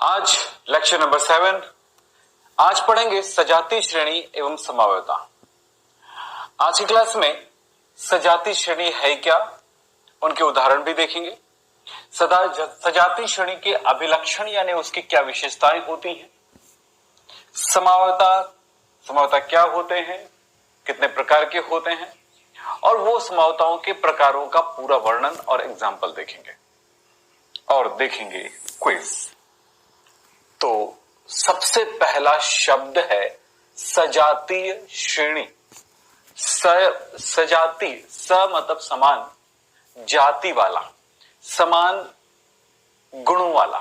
आज lecture number 7। आज पढ़ेंगे सजातीय श्रेणी एवं समावयवता। आज की क्लास में सजातीय श्रेणी है क्या, उनके उदाहरण भी देखेंगे। सजातीय श्रेणी के अभिलक्षण यानी उसकी क्या विशेषताएं होती हैं, समावयवता क्या होते हैं, कितने प्रकार के होते हैं, और वो समावयवताओं के प्रकारों का पूरा वर्णन और एग्जाम्पल देखेंगे और देखेंगे क्विज। तो सबसे पहला शब्द है सजातीय श्रेणी। सजातीय, स मतलब समान, जाति वाला, समान गुणों वाला,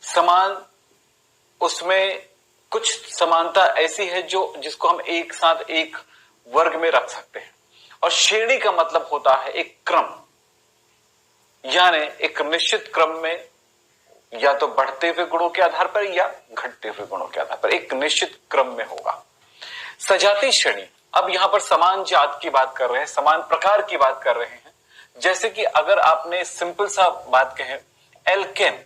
समान, उसमें कुछ समानता ऐसी है जिसको हम एक साथ एक वर्ग में रख सकते हैं। और श्रेणी का मतलब होता है एक क्रम, यानी एक निश्चित क्रम में या तो बढ़ते हुए गुणों के आधार पर या घटते हुए गुणों के आधार पर एक निश्चित क्रम में होगा। सजातीय श्रेणी, अब यहां पर समान जात की बात कर रहे हैं, समान प्रकार की बात कर रहे हैं। जैसे कि अगर आपने सिंपल सा बात कहे, एल्केन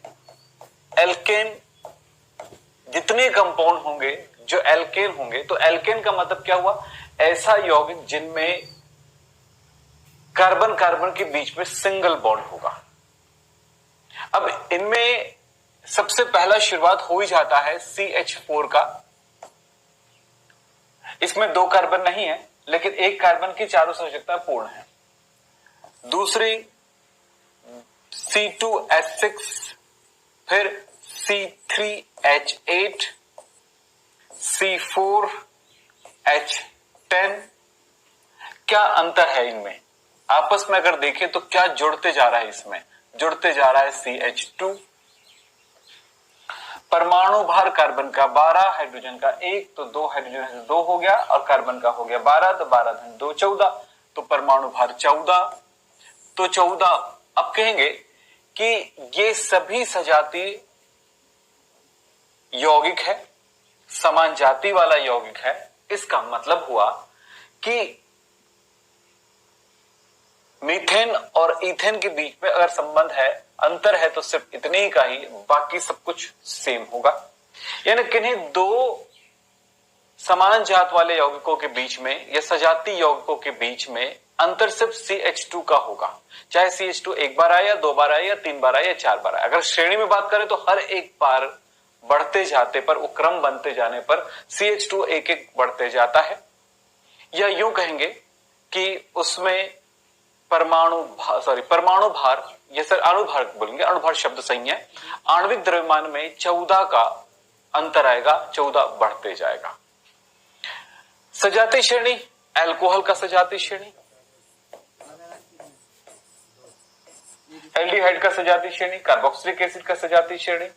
जितने कंपाउंड होंगे जो एल्केन होंगे, तो एल्केन का मतलब क्या हुआ, ऐसा यौगिक जिनमें कार्बन कार्बन के बीच में सिंगल बॉन्ड होगा। अब इनमें सबसे पहला शुरुआत हो ही जाता है CH4 का। इसमें 2 कार्बन नहीं है, लेकिन एक कार्बन की चारों आवश्यकता पूर्ण है। दूसरी C2H6, फिर C3H8, C4H10। क्या अंतर है इनमें, आपस में अगर देखें तो क्या जुड़ते जा रहा है, इसमें जुड़ते जा रहा है CH2। परमाणु भार कार्बन का 12, हाइड्रोजन का 1, तो 2 हाइड्रोजन से 2 हो गया, और कार्बन का हो गया 12, तो 12 धन 2 14, तो परमाणु भार 14। तो 14 अब कहेंगे कि ये सभी सजातीय यौगिक है, समान जाति वाला यौगिक है। इसका मतलब हुआ कि मीथेन और इथेन के बीच में अगर संबंध है, अंतर है, तो सिर्फ इतने ही का ही, बाकी सब कुछ सेम होगा। यानी किन्हीं 2 समान जात वाले यौगिकों के बीच में या सजातीय यौगिकों के बीच में अंतर सिर्फ CH2 का होगा। चाहे CH2 एक बार आए या 2 बार आए या 3 बार आए या 4 बार आए। अगर श्रेणी में बात करें तो हर एक बार बढ़ते जाते पर, वो क्रम बनते जाने पर CH2 एक एक बढ़ते जाता है। या यूं कहेंगे कि उसमें परमाणु भार, ये सर अणुभार बोलेंगे, अणुभार शब्द सही है। आणविक द्रव्यमान में 14 का अंतर आएगा, 14 बढ़ते जाएगा। सजातीय श्रेणी, अल्कोहल का सजातीय श्रेणी, एल्डिहाइड का सजातीय श्रेणी, कार्बोक्सिलिक एसिड का सजातीय श्रेणी।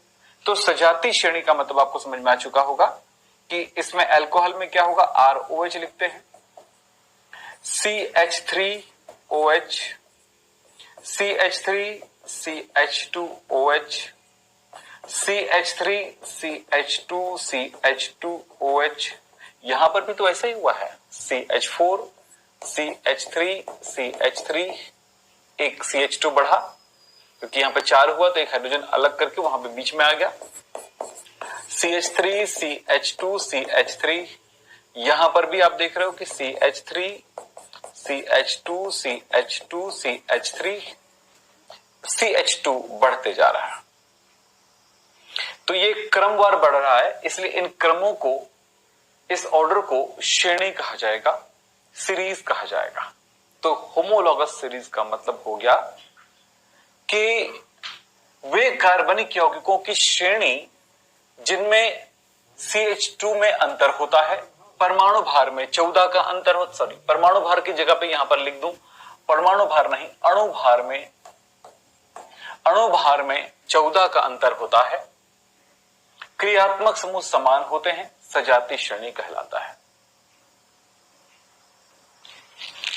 तो सजातीय श्रेणी का मतलब आपको समझ में आ चुका होगा कि इसमें अल्कोहल में क्या होगा, ROH लिखते हैं, CH3OH, CH3 CH2OH, CH3 CH2 CH2OH। यहां पर भी तो ऐसा ही हुआ है, CH4 CH3 CH3, एक CH2 बढ़ा क्योंकि यहां पे 4 हुआ, तो एक हाइड्रोजन अलग करके वहां पे बीच में आ गया, CH3 CH2 CH3। यहां पर भी आप देख रहे हो कि CH3 CH2 CH2 CH3, CH2 बढ़ते जा रहा है। तो ये क्रमवार बढ़ रहा है, इसलिए इन क्रमों को, इस ऑर्डर को श्रेणी कहा जाएगा, सीरीज कहा जाएगा। तो होमोलॉगस सीरीज का मतलब हो गया कि वे कार्बनिक यौगिकों की श्रेणी जिनमें CH2 में अंतर होता है, परमाणु भार में 14 का अंतर हो, परमाणु भार की जगह पे यहां पर लिख दूं, परमाणु भार नहीं, अणु भार में 14 का अंतर होता है, क्रियात्मक समूह समान होते हैं, सजातीय श्रेणी कहलाता है।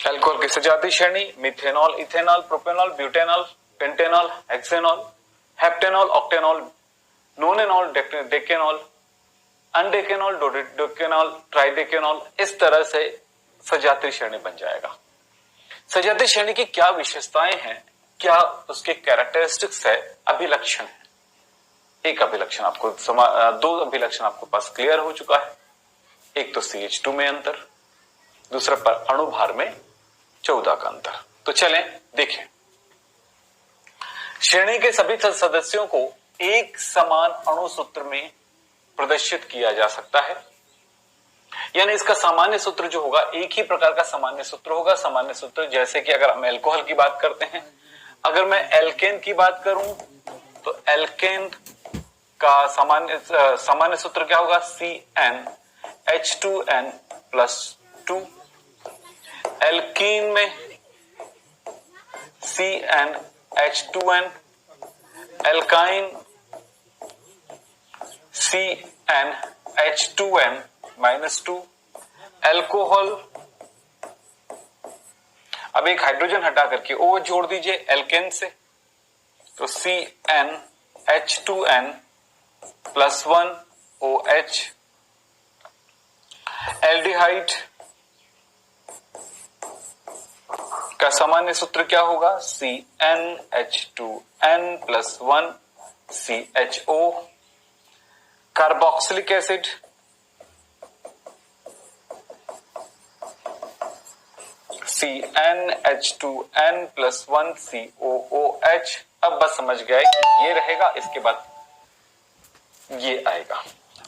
अल्कोहल की सजातीय श्रेणी methanol, ethanol, propanol, butanol, pentanol, hexanol, heptanol, octanol, nonanol, decanol, undecanol, dodecanol, tridecanol. इस तरह से सजातीय श्रेणी बन जाएगा। सजातीय श्रेणी की क्या विशेषताएं हैं, क्या उसके कैरेक्टरिस्टिक्स है, अभिलक्षण है, एक अभिलक्षण आपको दो अभिलक्षण आपके पास क्लियर हो चुका है। एक तो CH2 में अंतर, दूसरा पर अणुभार में 14 का अंतर। तो चलें देखें। श्रेणी के सभी सदस्यों को एक समान अणु सूत्र में प्रदर्शित किया जा सकता है, यानी इसका सामान्य सूत्र जो होगा एक ही प्रकार का सामान्य सूत्र होगा। सामान्य सूत्र जैसे कि अगर हम एल्कोहल की बात करते हैं, अगर मैं एल्केन की बात करूं तो एल्केन का सामान्य सूत्र क्या होगा? CnH2n+2। एल्कीन में CnH2n, एल्काइन CnH2n-2, एल्कोहल, अब एक हाइड्रोजन हटा करके O जोड़ दीजिए एल्केन से, तो CnH2n+1 OH। एल्डिहाइड का सामान्य सूत्र क्या होगा? CnH2n+1 CHO। Carboxylic acid CnH2n+1 COOH। अब बस समझ गए कि ये रहेगा, इसके बाद ये आएगा।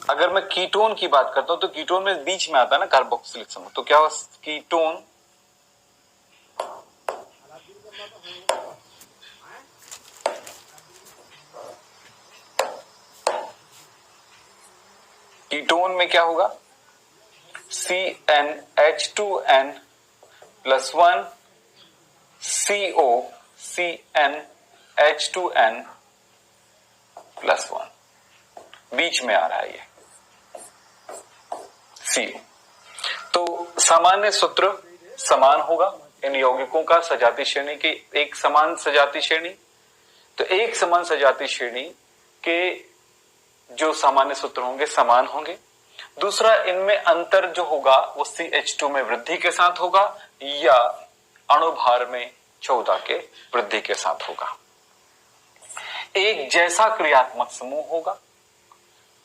अगर मैं कीटोन की बात करता हूं तो कीटोन में बीच में आता है ना कार्बोक्सिलिक समूह, तो क्या होगा? कीटोन कीटोन में क्या होगा? CnH2n+1 CO CnH2n+1, बीच में आ रहा है ये CO। तो सामान्य सूत्र समान होगा इन यौगिकों का सजातीय श्रेणी की, एक समान सजातीय श्रेणी। तो एक समान सजातीय श्रेणी के जो सामान्य सूत्र होंगे समान होंगे। दूसरा, इनमें अंतर जो होगा वो CH2 में वृद्धि के साथ होगा या अणुभार में 14 के वृद्धि के साथ होगा। एक जैसा क्रियात्मक समूह होगा,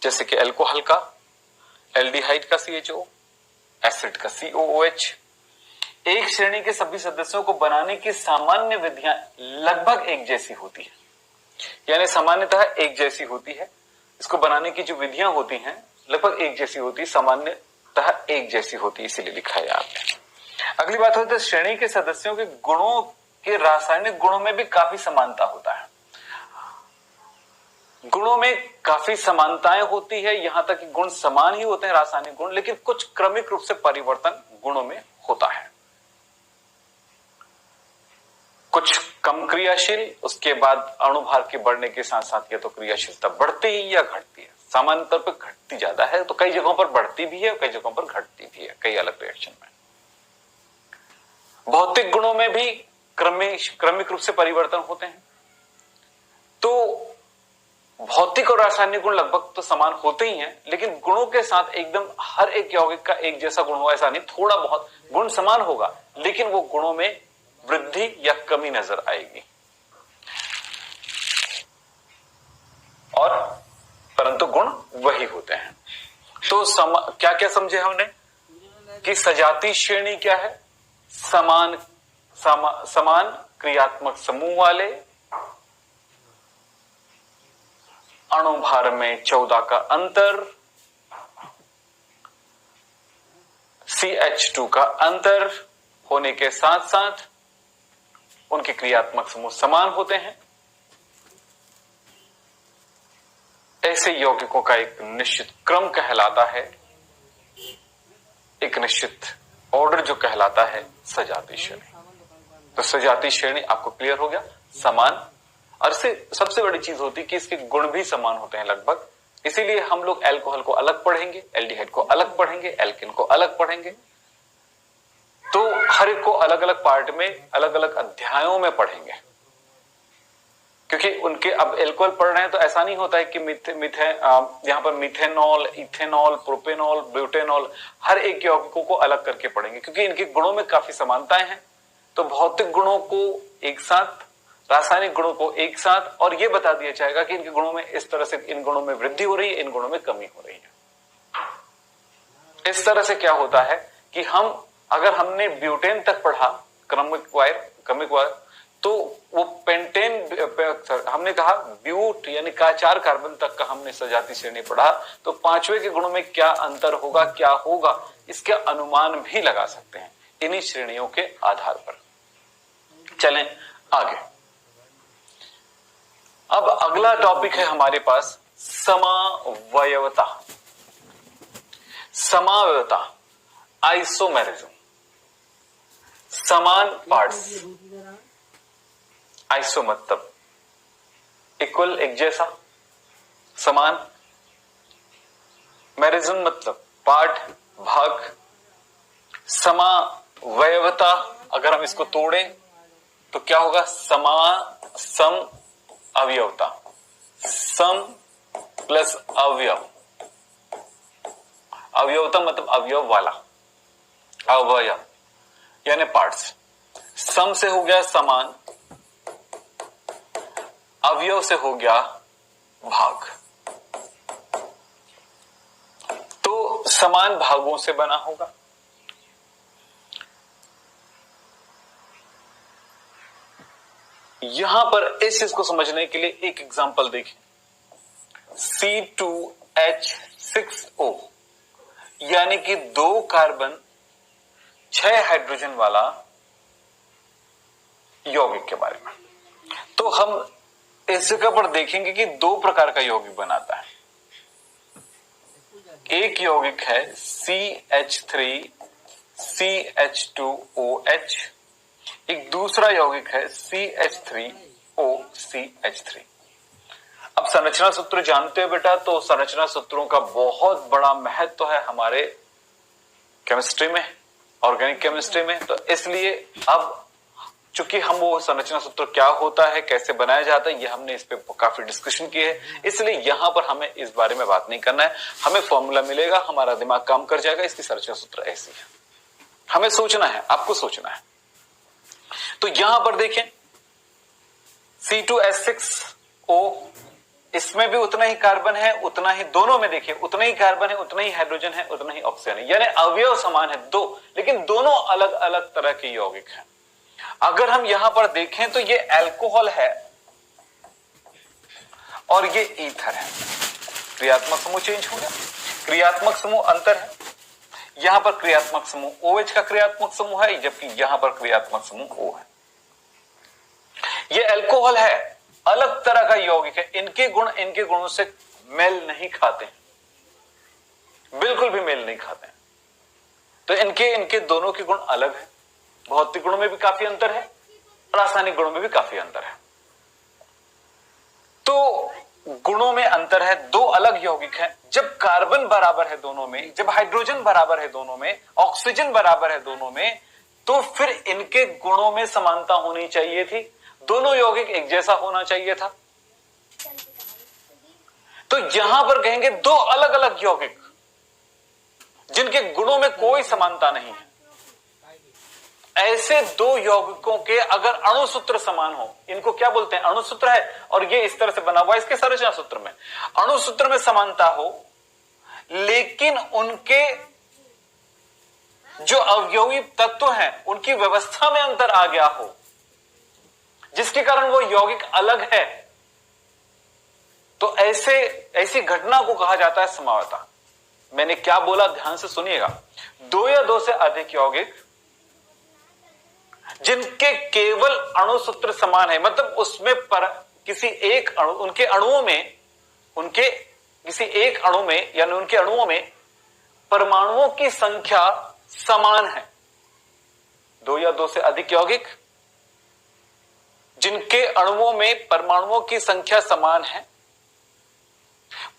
जैसे कि एल्कोहल का, एल्डिहाइड का CHO, एसिड का COOH। एक श्रेणी के सभी सदस्यों को बनाने की सामान्य विधियां लगभग एक जैसी होती है, यानी सामान्यतः एक जैसी होती है। इसको बनाने की जो विधियां होती हैं लगभग एक जैसी होती है, सामान्यतः एक जैसी होती है, इसीलिए लिखा है आपने। अगली बात होती है श्रेणी के सदस्यों के गुणों के रासायनिक गुणों में भी काफी समानता होता है। गुणों में काफी समानताएं होती है, यहां तक कि गुण समान ही होते हैं रासायनिक गुण, लेकिन कुछ क्रमिक रूप से परिवर्तन गुणों में होता है। कुछ कम क्रियाशील, उसके बाद अणुभार के बढ़ने के साथ साथ या तो क्रियाशीलता बढ़ती ही या घटती है। सामान्य तौर पर घटती ज्यादा है, तो कई जगहों पर बढ़ती भी है और कई जगहों पर घटती भी है, कई अलग रिएक्शन में। भौतिक गुणों में भी क्रमिक रूप से परिवर्तन होते हैं। तो भौतिक और रासायनिक गुण लगभग तो समान होते ही हैं, लेकिन गुणों के साथ एकदम हर एक यौगिक का एक जैसा गुण होगा ऐसा नहीं, थोड़ा बहुत गुण समान होगा, लेकिन वो गुणों में वृद्धि या कमी नजर आएगी। और परंतु गुण वही होते हैं। तो क्या क्या समझे हमने कि सजातीय श्रेणी क्या है? समान क्रियात्मक समूह वाले, अणुभार में 14 का अंतर, CH2 का अंतर होने के साथ साथ उनके क्रियात्मक समूह समान होते हैं। ऐसे यौगिकों का एक निश्चित क्रम कहलाता है, एक निश्चित ऑर्डर जो कहलाता है सजातीय श्रेणी। तो सजातीय श्रेणी आपको क्लियर हो गया, समान। और सबसे बड़ी चीज होती है कि इसके गुण भी समान होते हैं लगभग, इसीलिए हम लोग एल्कोहल को अलग पढ़ेंगे, एल्डिहाइड को अलग पढ़ेंगे, एल्केन को अलग पढ़ेंगे। तो हर एक को अलग अलग पार्ट में अलग अलग अध्यायों में पढ़ेंगे, क्योंकि उनके अब एल्कोहल पढ़ रहे हैं तो ऐसा नहीं होता है कि यहाँ पर मिथेनॉल, इथेनॉल, प्रोपेनॉल, ब्यूटेनॉल, हर एक यौगिकों को अलग करके पढ़ेंगे, क्योंकि इनके गुणों में काफी समानताएं हैं। तो भौतिक गुणों को एक साथ, रासायनिक गुणों को एक साथ, और यह बता दिया जाएगा कि इनके गुणों में इस तरह से, इन गुणों में वृद्धि हो रही है, इन गुणों में कमी हो रही है। इस तरह से क्या होता है कि अगर हमने ब्यूटेन तक पढ़ा क्रमिक वायर, तो वो पेंटेन, हमने कहा ब्यूट यानी का 4 कार्बन तक का हमने सजाती श्रेणी पढ़ा, तो 5वें के गुणों में क्या अंतर होगा, क्या होगा, इसके अनुमान भी लगा सकते हैं इन्हीं श्रेणियों के आधार पर। चलें आगे। अब अगला टॉपिक है हमारे पास समावयवता। समावयवता, आइसोमेरिज्म, समान पार्ट्स। आइसो मतलब इक्वल, एक जैसा, समान। मेरिज्म मतलब पार्ट, भाग। समावयवता, अगर हम इसको तोड़ें तो क्या होगा, सम अवयवता, सम प्लस अवयव। अवयवता मतलब अवयव वाला, अवयव यानी पार्ट्स। सम से हो गया समान, अवयव से हो गया भाग। तो समान भागों से बना होगा। यहां पर इस चीज को समझने के लिए एक एग्जांपल देखें। C2H6O यानी कि 2 कार्बन 6 हाइड्रोजन वाला यौगिक के बारे में। तो हम इस जगह पर देखेंगे कि 2 प्रकार का यौगिक बनाता है। एक यौगिक है CH3CH2OH, एक दूसरा यौगिक है CH3OCH3। अब संरचना सूत्र जानते हो बेटा, तो संरचना सूत्रों का बहुत बड़ा महत्व है हमारे केमिस्ट्री में, ऑर्गेनिक केमिस्ट्री में। तो इसलिए अब चूंकि हम वो संरचना सूत्र क्या होता है, कैसे बनाया जाता है, ये हमने इस पे काफी डिस्कशन की है, इसलिए यहां पर हमें इस बारे में बात नहीं करना है। हमें फॉर्मूला मिलेगा, हमारा दिमाग काम कर जाएगा, इसकी संरचना सूत्र ऐसी है। हमें सोचना है, आपको सोचना है। तो यहां पर देखें C2H6O, इसमें भी उतना ही कार्बन है, उतना ही, दोनों में देखिए उतना ही कार्बन है, उतना ही हाइड्रोजन है, उतना ही ऑक्सीजन है, यानी अवयव समान है 2, लेकिन दोनों अलग अलग तरह के यौगिक हैं। अगर हम यहां पर देखें तो ये अल्कोहल है और ये ईथर है। क्रियात्मक समूह चेंज हो गया, क्रियात्मक समूह अंतर है। यहां पर क्रियात्मक समूह OH का क्रियात्मक समूह है, जबकि यहां पर क्रियात्मक समूह O है। ये अल्कोहल है, अलग तरह का यौगिक है। इनके गुण इनके गुणों से मेल नहीं खाते हैं, बिल्कुल भी मेल नहीं खाते हैं। तो इनके दोनों के गुण अलग है। भौतिक गुणों में भी काफी अंतर है, रासायनिक गुणों में भी काफी अंतर है। तो गुणों में अंतर है, 2 अलग यौगिक हैं। जब कार्बन बराबर है दोनों में, जब हाइड्रोजन बराबर है दोनों में, ऑक्सीजन बराबर है दोनों में, तो फिर इनके गुणों में समानता होनी चाहिए थी। दोनों यौगिक एक जैसा होना चाहिए था। तो यहां पर कहेंगे 2 अलग अलग यौगिक जिनके गुणों में कोई समानता नहीं है। ऐसे 2 यौगिकों के अगर अणुसूत्र समान हो, इनको क्या बोलते हैं, अणुसूत्र है, और ये इस तरह से बना हुआ है इसके संरचना सूत्र में। अणुसूत्र में समानता हो, लेकिन उनके जो अवयवी तत्व हैं उनकी व्यवस्था में अंतर आ गया हो, जिसके कारण वो यौगिक अलग है, तो ऐसी घटना को कहा जाता है समावयवता। मैंने क्या बोला, ध्यान से सुनिएगा। 2 या 2 से अधिक यौगिक जिनके केवल अणुसूत्र समान है, मतलब उसमें किसी एक अणु, उनके अणुओं में, उनके किसी एक अणु में, यानी उनके अणुओं में परमाणुओं की संख्या समान है। 2 या 2 से अधिक यौगिक जिनके अणुओं में परमाणुओं की संख्या समान है,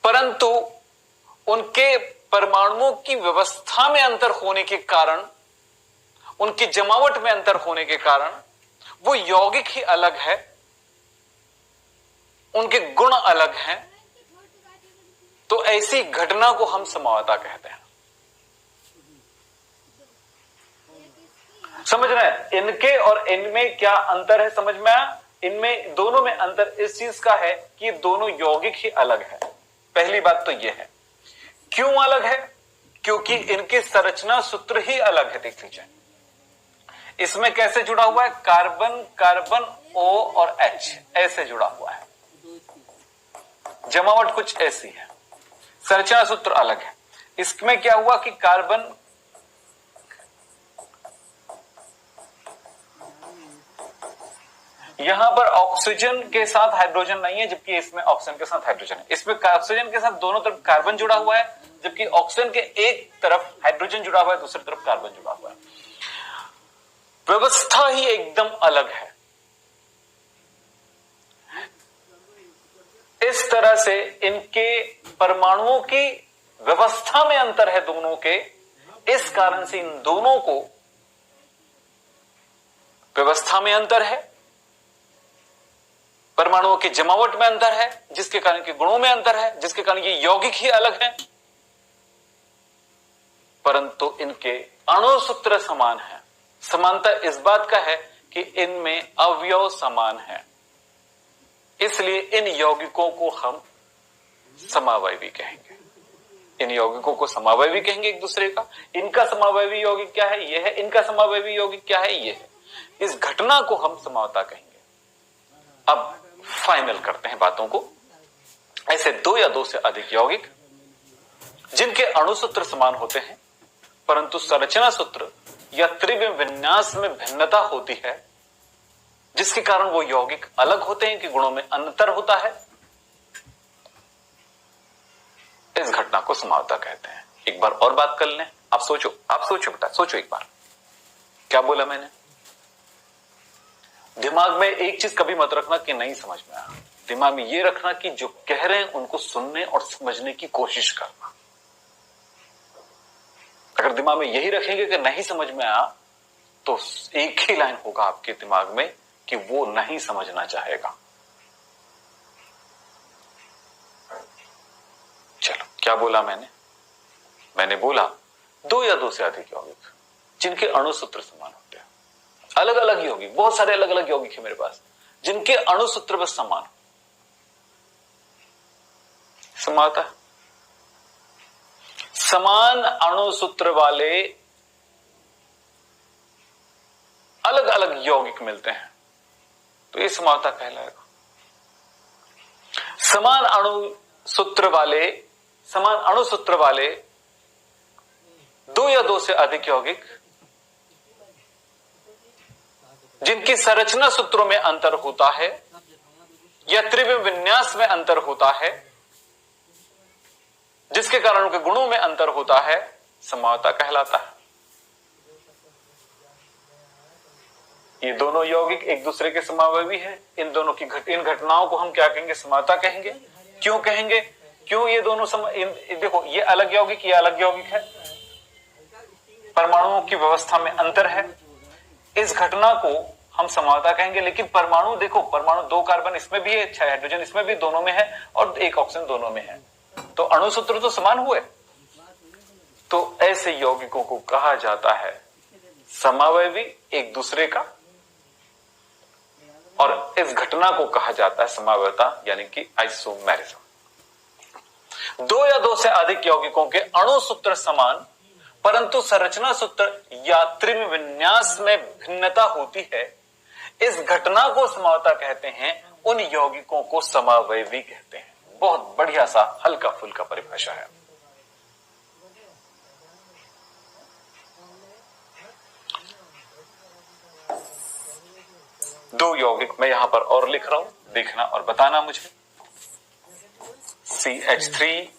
परंतु उनके परमाणुओं की व्यवस्था में अंतर होने के कारण, उनकी जमावट में अंतर होने के कारण वो यौगिक ही अलग है, उनके गुण अलग हैं। तो ऐसी घटना को हम समावयवता कहते हैं। समझ रहे हैं, इनके और इनमें क्या अंतर है, समझ में आया? इनमें दोनों में अंतर इस चीज का है कि दोनों यौगिक ही अलग है। पहली बात तो यह है। क्यों अलग है? क्योंकि इनके संरचना सूत्र ही अलग है। देख लीजिए इसमें कैसे जुड़ा हुआ है, कार्बन कार्बन O और H ऐसे जुड़ा हुआ है, जमावट कुछ ऐसी है, संरचना सूत्र अलग है। इसमें क्या हुआ कि कार्बन यहां पर ऑक्सीजन के साथ हाइड्रोजन नहीं है, जबकि इसमें ऑक्सीजन के साथ हाइड्रोजन है। इसमें ऑक्सीजन के साथ दोनों तरफ कार्बन जुड़ा हुआ है, जबकि ऑक्सीजन के एक तरफ हाइड्रोजन जुड़ा हुआ है, दूसरी तरफ कार्बन जुड़ा हुआ है। व्यवस्था ही एकदम अलग है। इस तरह से इनके परमाणुओं की व्यवस्था में अंतर है दोनों के। इस कारण से इन दोनों को व्यवस्था में अंतर है, परमाणुओं की जमावट में अंतर है, जिसके कारण के गुणों में अंतर है, जिसके कारण ये यौगिक ही अलग हैं, परंतु इनके अणु सूत्र समान है। समानता इस बात का है कि इनमें अवयव समान है, इसलिए इन यौगिकों को हम समावयवी कहेंगे। इन यौगिकों को समावयवी कहेंगे एक दूसरे का। इनका समावयवी यौगिक क्या है, यह है। इनका समावयवी यौगिक क्या है, यह है। इस घटना को हम समावता कहेंगे। अब फाइनल करते हैं बातों को। ऐसे दो या दो से अधिक यौगिक जिनके अणुसूत्र समान होते हैं, परंतु संरचना सूत्र या त्रिविम विन्यास में भिन्नता होती है, जिसके कारण वो यौगिक अलग होते हैं कि गुणों में अंतर होता है, इस घटना को समावता कहते हैं। एक बार और बात कर लें। आप सोचो बेटा, सोचो एक बार क्या बोला मैंने। दिमाग में एक चीज कभी मत रखना कि नहीं समझ में आया। दिमाग में ये रखना कि जो कह रहे हैं उनको सुनने और समझने की कोशिश करना। अगर दिमाग में यही रखेंगे कि नहीं समझ में आया, तो एक ही लाइन होगा आपके दिमाग में कि वो नहीं समझना चाहेगा। चलो, क्या बोला मैंने बोला दो या दो से अधिक यौगिक जिनके अणुसूत्र समान होते हैं। अलग अलग यौगिक, बहुत सारे अलग अलग यौगिक है मेरे पास, जिनके अणुसूत्र बस समान। समाता है। समान अणुसूत्र वाले अलग अलग यौगिक मिलते हैं तो ये समावता कहलाएगा। समान अणुसूत्र वाले दो या दो से अधिक यौगिक जिनकी संरचना सूत्रों में अंतर होता है या त्रिविम विन्यास में अंतर होता है, जिसके कारण उनके गुणों में अंतर होता है, समावता कहलाता है। ये दोनों यौगिक एक दूसरे के समावयवी है। इन दोनों की इन घटनाओं को हम क्या कहेंगे, समावता कहेंगे। क्यों कहेंगे? क्यों ये दोनों देखो, ये अलग यौगिक, ये अलग यौगिक है, परमाणुओं की व्यवस्था में अंतर है, इस घटना को हम समावता कहेंगे। लेकिन परमाणु देखो, परमाणु दो कार्बन इसमें भी है, 6 हाइड्रोजन इसमें भी, दोनों में है, और एक ऑक्सीजन दोनों में है, तो अणुसूत्र तो समान हुए। तो ऐसे यौगिकों को कहा जाता है समावयवी एक दूसरे का, और इस घटना को कहा जाता है समावयता, यानी कि आइसोमेरिज्म। दो या दो से अधिक यौगिकों के अणुसूत्र समान परंतु संरचना सूत्र या त्रिविम विन्यास में भिन्नता होती है, इस घटना को समावता कहते हैं। उन यौगिकों को समावयवी कहते हैं। बहुत बढ़िया सा हल्का फुल्का परिभाषा है। दो यौगिक मैं यहां पर और लिख रहा हूं, देखना और बताना मुझे। CH3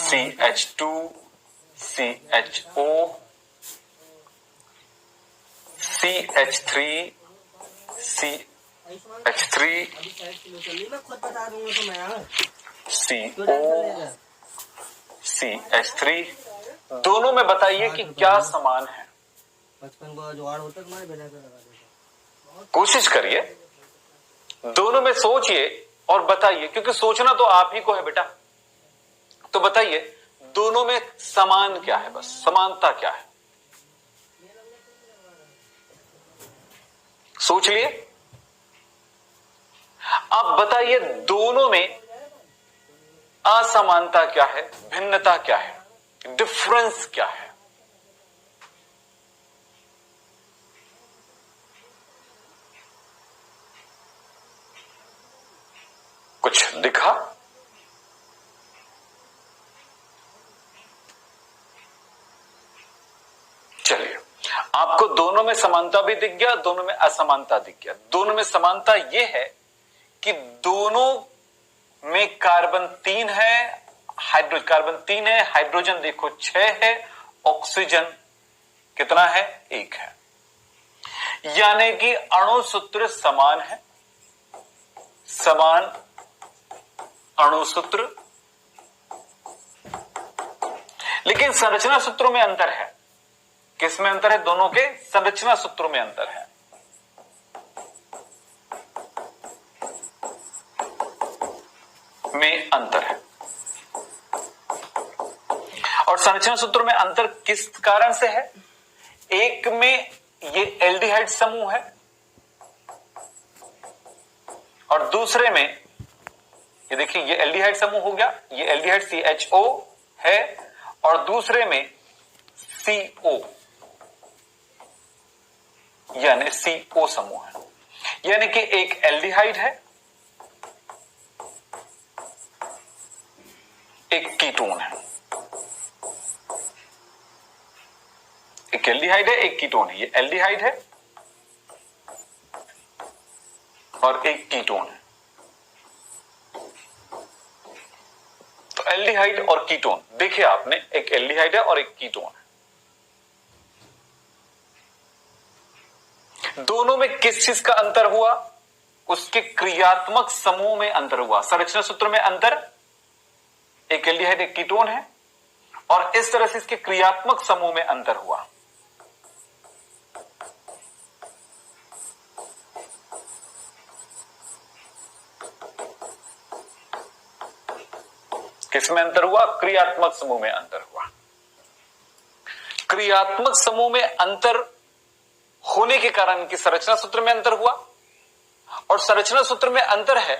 CH2 CHO CH3 CH3 CO CH3, दोनों में बताइए कि क्या समान है। कोशिश करिए, दोनों में सोचिए और बताइए, क्योंकि सोचना तो आप ही को है बेटा। तो बताइए दोनों में समान क्या है, बस समानता क्या है, सोच लिए। आप बताइए दोनों में असमानता क्या है, भिन्नता क्या है, डिफरेंस क्या है? कुछ दिखा? चलिए, आपको दोनों में समानता भी दिख गया, दोनों में असमानता दिख गया। दोनों में समानता यह है कि दोनों में कार्बन 3 है, कार्बन 3 है, हाइड्रोजन देखो 6 है, ऑक्सीजन कितना है? 1 है। यानी कि अणु सूत्र समान है, समान अणु सूत्र, लेकिन संरचना सूत्रों में अंतर है। किसमें अंतर है? दोनों के संरचना सूत्रों में अंतर है। में अंतर है। और संरचना सूत्रों में अंतर किस कारण से है? एक में ये एल्डिहाइड समूह है और दूसरे में ये देखिए ये एल्डिहाइड समूह हो गया, ये एल्डिहाइड CHO है और दूसरे में CO यानी CO समूह है। यानी कि एक एल्डिहाइड है, एक कीटोन है। एक एल्डिहाइड है, एक कीटोन है। ये एल्डिहाइड है और एक कीटोन है। तो एल्डिहाइड और कीटोन देखिए आपने, एक एल्डिहाइड है और एक कीटोन है। दोनों में किस चीज का अंतर हुआ? उसके क्रियात्मक समूह में अंतर हुआ। संरचना सूत्र में अंतर, एक एल्डिहाइड एक कीटोन है और इस तरह से इसके क्रियात्मक समूह में अंतर हुआ। किसमें अंतर हुआ? क्रियात्मक समूह में अंतर हुआ। क्रियात्मक समूह में अंतर होने के कारण इनकी संरचना सूत्र में अंतर हुआ। और संरचना सूत्र में अंतर है,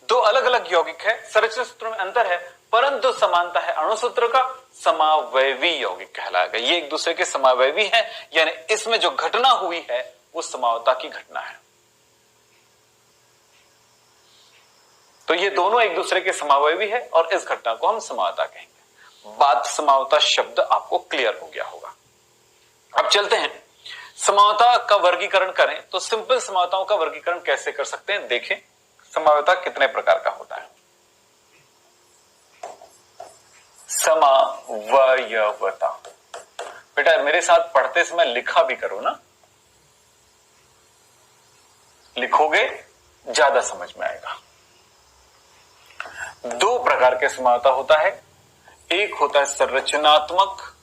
दो अलग अलग यौगिक है, संरचना सूत्र में अंतर है, परंतु समानता है अणु सूत्र का, समावयवी यौगिक कहलाएगा। ये एक दूसरे के समावयवी हैं, यानी इसमें जो घटना हुई है वो समावता की घटना है। तो ये दोनों एक दूसरे के समावयवी है और इस घटना को हम समावता कहेंगे। बात समावता शब्द आपको क्लियर हो गया होगा। अब चलते हैं, समावता का वर्गीकरण करें तो सिंपल समावताओं का वर्गीकरण कैसे कर सकते हैं? देखें समावता कितने प्रकार का होता है। समावयवता, बेटा मेरे साथ पढ़ते समय लिखा भी करो ना, लिखोगे ज्यादा समझ में आएगा। दो प्रकार के समावता होता है, एक होता है संरचनात्मक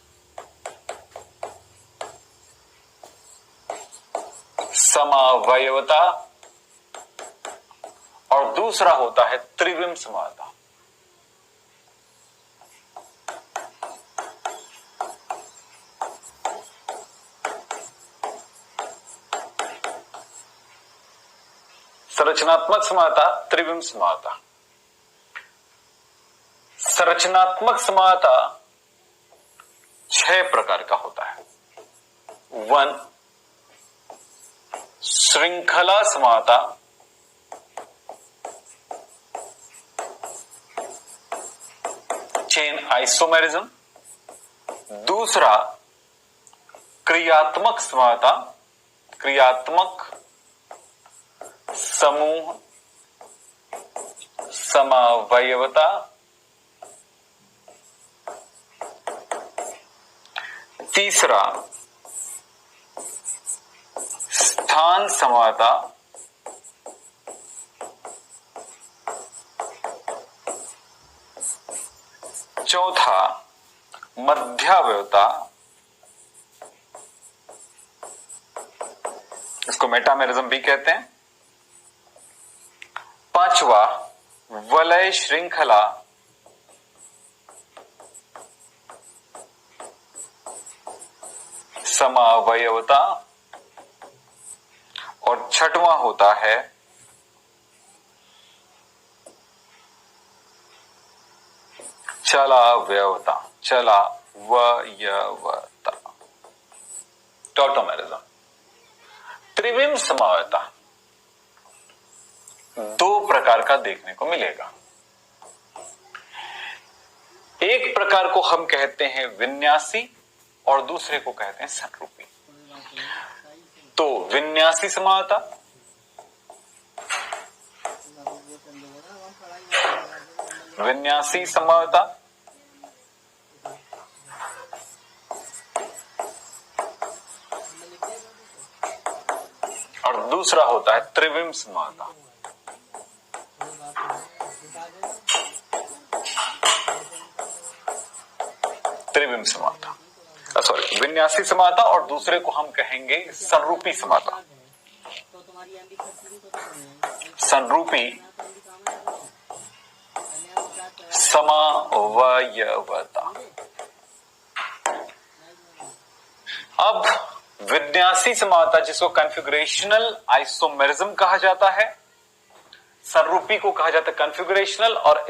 समावयवता और दूसरा होता है त्रिविम समावता। संरचनात्मक समावता, त्रिविम समावता। संरचनात्मक समावता 6 प्रकार का होता है। 1 श्रृंखला समावता, चेन आइसोमेरिज्म। दूसरा क्रियात्मक समावता, क्रियात्मक समूह समावयवता। तीसरा स्थान समावता। चौथा मध्यावयवता, इसको मेटामेरिज्म भी कहते हैं। पांचवा वलय श्रृंखला समावयवता और छठवां होता है चलावयवता, चलावयवता, टॉटोमेरिज्म। त्रिविम समावयवता दो प्रकार का देखने को मिलेगा। एक प्रकार को हम कहते हैं विन्यासी और दूसरे को कहते हैं संरूपी। तो विन्यासी समावयवता, विन्यासी समावयवता और दूसरा होता है त्रिविम समावयवता। त्रिविम समावयवता, सॉरी, विन्यासी समावयवता और दूसरे को हम कहेंगे संरूपी समावयवता। संरूपी समावयवता। अब विन्यासी समावयवता जिसको कॉन्फ़िगरेशनल आइसोमेरिज्म कहा जाता है, संरूपी को कहा जाता है कॉन्फ़िगरेशनल और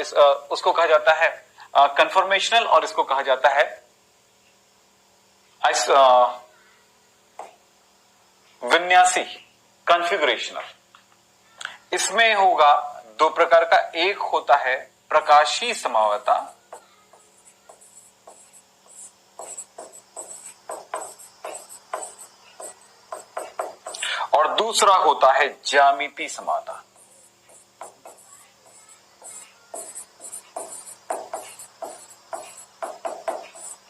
उसको कहा जाता है कन्फर्मेशनल और इसको कहा जाता है विन्यासी कॉन्फ़िगरेशनल। इसमें होगा दो प्रकार का, एक होता है प्रकाशी समावयवता और दूसरा होता है ज्यामिति समावयवता।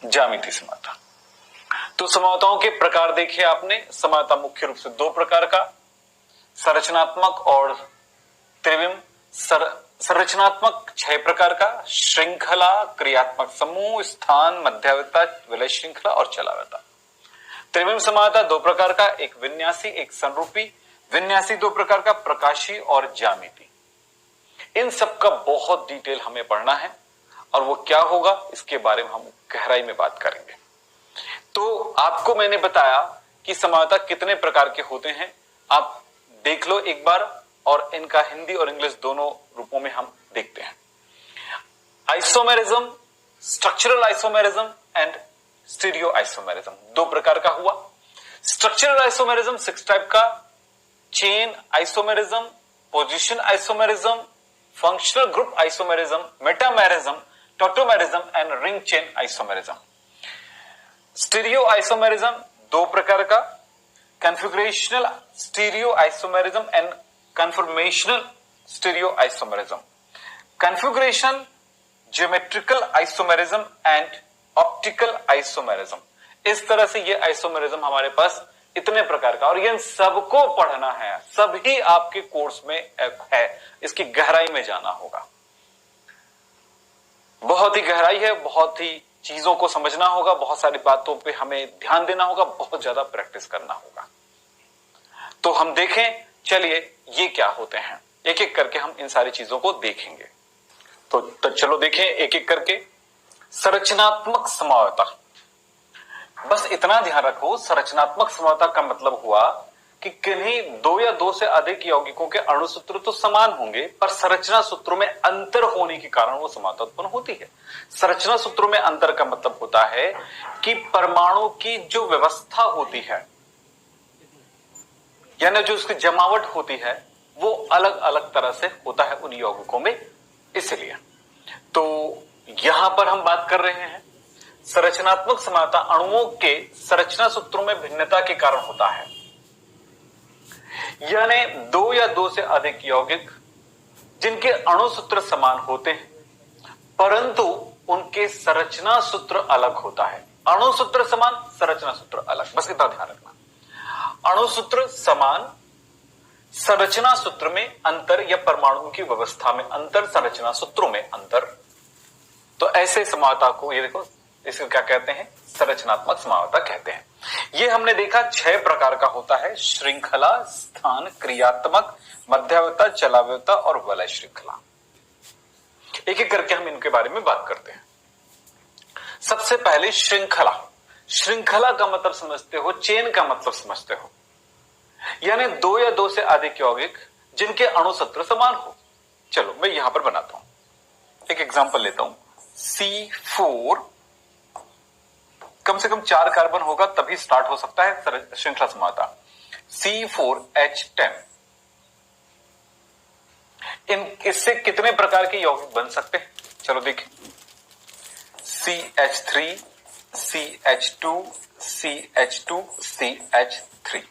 ज्यामिति समावयवता। तो समावयवताओं के प्रकार देखे आपने। समावयवता मुख्य रूप से दो प्रकार का, संरचनात्मक और त्रिविम। संरचनात्मक 6 प्रकार का, श्रृंखला, क्रियात्मक समूह, स्थान, मध्यावयवता, विलय श्रृंखला और चलावयवता। त्रिविम समावयवता 2 प्रकार का, एक विन्यासी एक संरूपी। विन्यासी 2 प्रकार का, प्रकाशी और ज्यामिति। इन सब का बहुत डिटेल हमें पढ़ना है और वो क्या होगा इसके बारे में हम गहराई में बात करेंगे। तो आपको मैंने बताया कि समावयवता कितने प्रकार के होते हैं, आप देख लो एक बार, और इनका हिंदी और इंग्लिश दोनों रूपों में हम देखते हैं। Isomerism, structural isomerism and stereo isomerism 2 प्रकार का हुआ। स्ट्रक्चरल आइसोमेरिज्म 6 टाइप का, chain isomerism, position isomerism, functional group isomerism, metamerism, tautomerism and ring chain isomerism. Stereo isomerism 2 प्रकार का, configurational stereo isomerism and conformational stereo isomerism. Configuration, geometrical isomerism and optical isomerism. इस तरह से ये isomerism हमारे पास इतने प्रकार का, और इन सबको पढ़ना है, सभी आपके कोर्स में है, इसकी गहराई में जाना होगा। बहुत ही गहराई है, बहुत ही चीजों को समझना होगा, बहुत सारी बातों पे हमें ध्यान देना होगा, बहुत ज्यादा प्रैक्टिस करना होगा। तो हम देखें, चलिए ये क्या होते हैं, एक एक करके हम इन सारी चीजों को देखेंगे। तो चलो देखें एक एक करके। संरचनात्मक समावयवता, बस इतना ध्यान रखो, संरचनात्मक समावयवता का मतलब हुआ कि किन्हीं 2 या 2 से अधिक यौगिकों के अणुसूत्र तो समान होंगे, पर संरचना सूत्रों में अंतर होने के कारण वो समावयवता उत्पन्न होती है। संरचना सूत्रों में अंतर का मतलब होता है कि परमाणु की जो व्यवस्था होती है, यानी जो उसकी जमावट होती है, वो अलग अलग तरह से होता है उन यौगिकों में। इसलिए तो यहां पर हम बात कर रहे हैं संरचनात्मक समावयवता अणुओं के संरचना सूत्रों में भिन्नता के कारण होता है। यानी 2 या 2 से अधिक यौगिक जिनके अणु सूत्र समान होते हैं, परंतु उनके संरचना सूत्र अलग होता है। अणु सूत्र समान, संरचना सूत्र अलग, बस इतना ध्यान रखना। अणु सूत्र समान, संरचना सूत्र में अंतर, या परमाणु की व्यवस्था में अंतर, संरचना सूत्रों में अंतर। तो ऐसे समावयवता को ये देखो, इसको क्या कहते हैं, संरचनात्मक समावयवता कहते हैं। ये हमने देखा 6 प्रकार का होता है, श्रृंखला, स्थान, क्रियात्मक, मध्यावयवता, चलावयवता और वलय श्रृंखला। एक एक करके हम इनके बारे में बात करते हैं। सबसे पहले श्रृंखला। श्रृंखला का मतलब समझते हो, चेन का मतलब समझते हो, यानी 2 या 2 से अधिक यौगिक जिनके अणु सूत्र समान हो। चलो मैं यहां पर बनाता हूं, एक एग्जांपल लेता हूं। C4, कम से कम 4 कार्बन होगा तभी स्टार्ट हो सकता है श्रृंखला समानता। C4H10, इससे कितने प्रकार के यौगिक बन सकते हैं? चलो देखिए, CH3, CH2, CH2, CH3,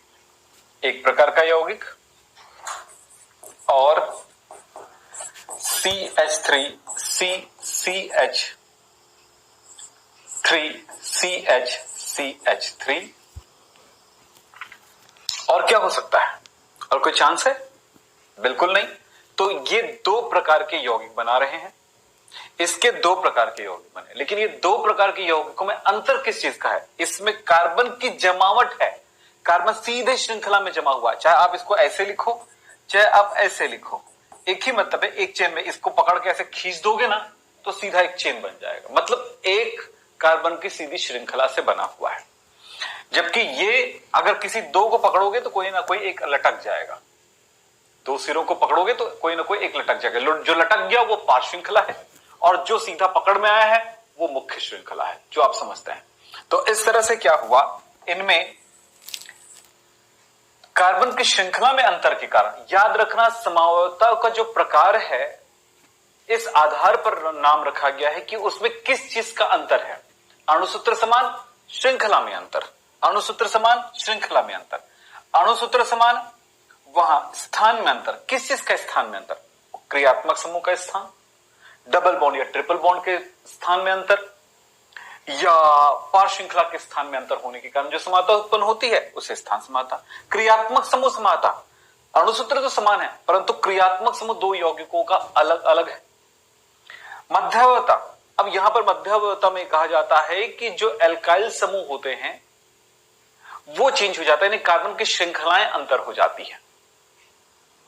एक प्रकार का यौगिक, और CH3, CH3, CH3, और क्या हो सकता है? और कोई चांस है? बिल्कुल नहीं। तो ये 2 प्रकार के यौगिक बना रहे हैं, इसके 2 प्रकार के यौगिक बने, लेकिन ये 2 प्रकार के यौगिकों में अंतर किस चीज का है? इसमें कार्बन की जमावट है, कार्बन सीधे श्रृंखला में जमा हुआ है। चाहे आप इसको ऐसे लिखो, चाहे आप ऐसे लिखो, एक ही मतलब है। एक चेन में इसको पकड़ के ऐसे खींच दोगे ना तो सीधा एक चेन बन जाएगा, मतलब एक कार्बन की सीधी श्रृंखला से बना हुआ है। जबकि ये अगर किसी 2 को पकड़ोगे तो कोई ना कोई एक लटक जाएगा, 2 सिरों को पकड़ोगे तो कोई ना कोई एक लटक जाएगा। जो लटक गया वो पार्श्व श्रृंखला है, और जो सीधा पकड़ में आया है वो मुख्य श्रृंखला है, जो आप समझते हैं। तो इस तरह से क्या हुआ, इनमें कार्बन की श्रृंखला में अंतर के कारण, याद रखना समवायता का जो प्रकार है इस आधार पर नाम रखा गया है कि उसमें किस चीज का अंतर है। अणुसूत्र समान, श्रृंखला में अंतर, अणुसूत्र समान, श्रृंखला में अंतर, अणुसूत्र समान, वहां स्थान में अंतर। किस चीज का स्थान में अंतर? क्रियात्मक समूह का स्थान, डबल बॉन्ड या ट्रिपल बॉन्ड के स्थान में अंतर, या पार्श्व श्रृंखला के स्थान में अंतर होने के कारण जो समानता उत्पन्न होती है उसे स्थान समानता। क्रियात्मक समूह समानता, अणुसूत्र तो समान है परंतु क्रियात्मक समूह 2 यौगिकों का अलग अलग है। मध्यावता, अब यहां पर मध्यावता में कहा जाता है कि जो एल्काइल समूह होते हैं वो चेंज हो जाता है, यानी कार्बन की श्रृंखलाएं अंतर हो जाती है।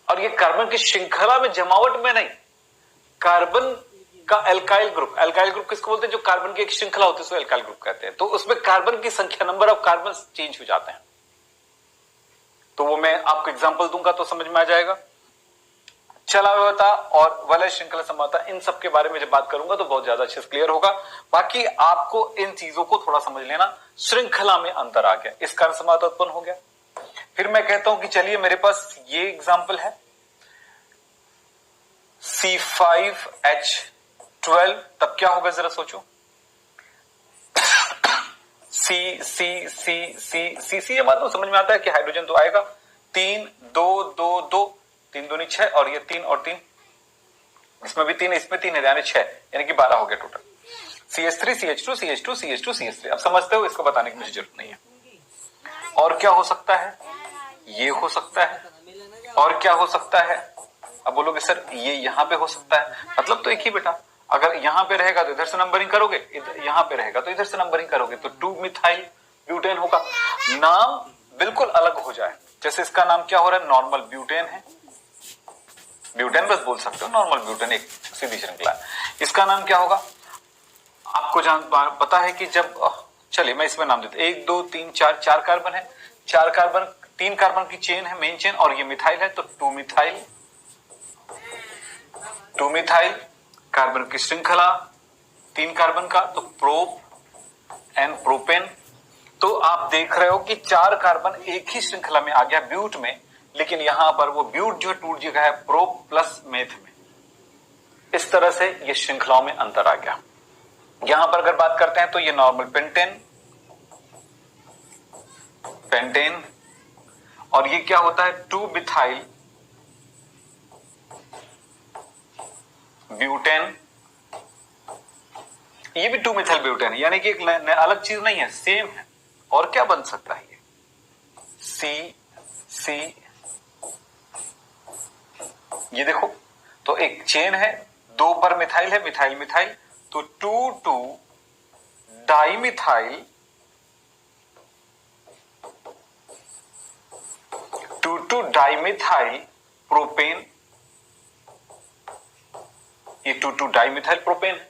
और ये कार्बन की श्रृंखला में जमावट में नहीं, कार्बन का एल्काइल ग्रुप किसको बोलते हैं? जो कार्बन की एक श्रृंखला होती है उसको एल्काइल ग्रुप कहते हैं। तो उसमें कार्बन की संख्या, नंबर ऑफ कार्बन चेंज हो जाते हैं। तो वो मैं आपको एग्जांपल दूंगा तो समझ में आ जाएगा। चलावता और वलय श्रृंखला समानता, इन सब के बारे में जब बात करूंगा तो बहुत ज्यादा अच्छे से क्लियर होगा। बाकी आपको इन चीजों को थोड़ा समझ लेना। श्रृंखला में अंतर आ गया, इस कारण समानता उत्पन्न हो गया। फिर मैं कहता हूं कि चलिए मेरे पास ये एग्जाम्पल है, C5H12, तब क्या होगा जरा सोचो। C ये बात तो समझ में आता है कि हाइड्रोजन तो आएगा। 3 2 2 2 3 दूनी 6, और ये 3 और 3, इसमें भी 3, इसमें 3 है, यानी 6, यानी कि 12 हो गया total. CH3 CH2 CH2 CH2 CH3, अब समझते हो, इसको बताने की मुझे जरूरत नहीं है। और क्या हो सकता है? ये हो सकता है। और क्या हो सकता है? अब बोलोगे सर ये यहां पे हो सकता है, मतलब तो एक ही बेटा, अगर यहां पे रहेगा तो इधर से नंबरिंग करोगे, यहां पे रहेगा तो इधर से नंबरिंग करोगे, तो 2 मिथाइल ब्यूटेन होगा। नाम बिल्कुल अलग हो जाए, जैसे इसका नाम क्या हो रहा है? नॉर्मल ब्यूटेन है, ब्यूटेन बस बोल सकते हो, नॉर्मल ब्यूटेन एक सीधी श्रृंखला है। इसका नाम क्या होगा? आपको पता है कि जब, चलिए मैं इसमें नाम देता हूं, 1 2 3 4, 4 कार्बन है, 4 कार्बन, 3 कार्बन की चेन है, मेन चेन, और ये मिथाइल है, तो 2 मिथाइल, 2 मिथाइल, कार्बन की श्रृंखला 3 कार्बन का, तो प्रोप एंड प्रोपेन। तो आप देख रहे हो कि 4 कार्बन एक ही श्रृंखला में आ गया ब्यूट में, लेकिन यहां पर वो ब्यूट जो टूट गया है प्रोप प्लस मेथ में। इस तरह से ये श्रृंखलाओं में अंतर आ गया। यहां पर अगर बात करते हैं तो ये नॉर्मल पेंटेन, और ये क्या होता है? 2 मिथाइल ब्यूटेन, ये भी 2 मिथाइल ब्यूटेन है, यानी कि एक अलग चीज नहीं है, सेम है। और क्या बन सकता है? ये C, ये देखो, तो एक चेन है, 2 पर मिथाइल है, मिथाइल मिथाइल, तो 2 डाइमिथाइल, 2 डाइमिथाइल प्रोपेन, ये 2 डाइमिथाइल प्रोपेन है।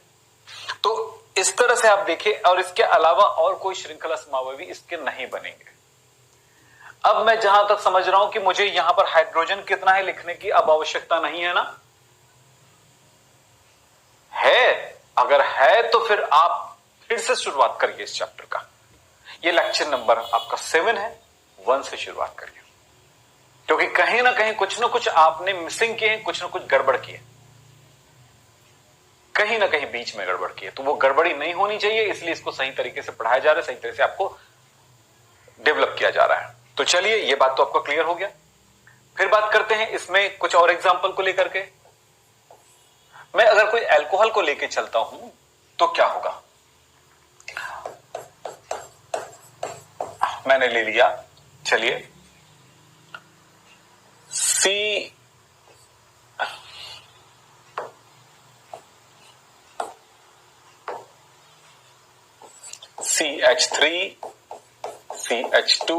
तो इस तरह से आप देखें, और इसके अलावा और कोई श्रृंखला समावयवी इसके नहीं बनेंगे। अब मैं जहां तक समझ रहा हूं कि मुझे यहां पर हाइड्रोजन कितना है लिखने की अब आवश्यकता नहीं है ना? है, अगर है फिर आप फिर से शुरुआत करिए इस चैप्टर का। ये लेक्चर नंबर आपका 7 है, 1 से शुरुआत करिए, क्योंकि कहीं ना कहीं कुछ ना कुछ आपने मिसिंग किए, कुछ ना कुछ गड़बड़ किए, कहीं ना कहीं बीच में गड़बड़ की है। तो वो गड़बड़ी नहीं होनी चाहिए, इसलिए इसको सही तरीके से पढ़ाया जा रहा है, सही तरीके से आपको डेवलप किया जा रहा है। तो चलिए, ये बात तो आपको क्लियर हो गया। फिर बात करते हैं इसमें कुछ और एग्जाम्पल को लेकर के। मैं अगर कोई अल्कोहल को लेकर चलता हूं तो क्या होगा। मैंने ले लिया, चलिए CH3, CH2,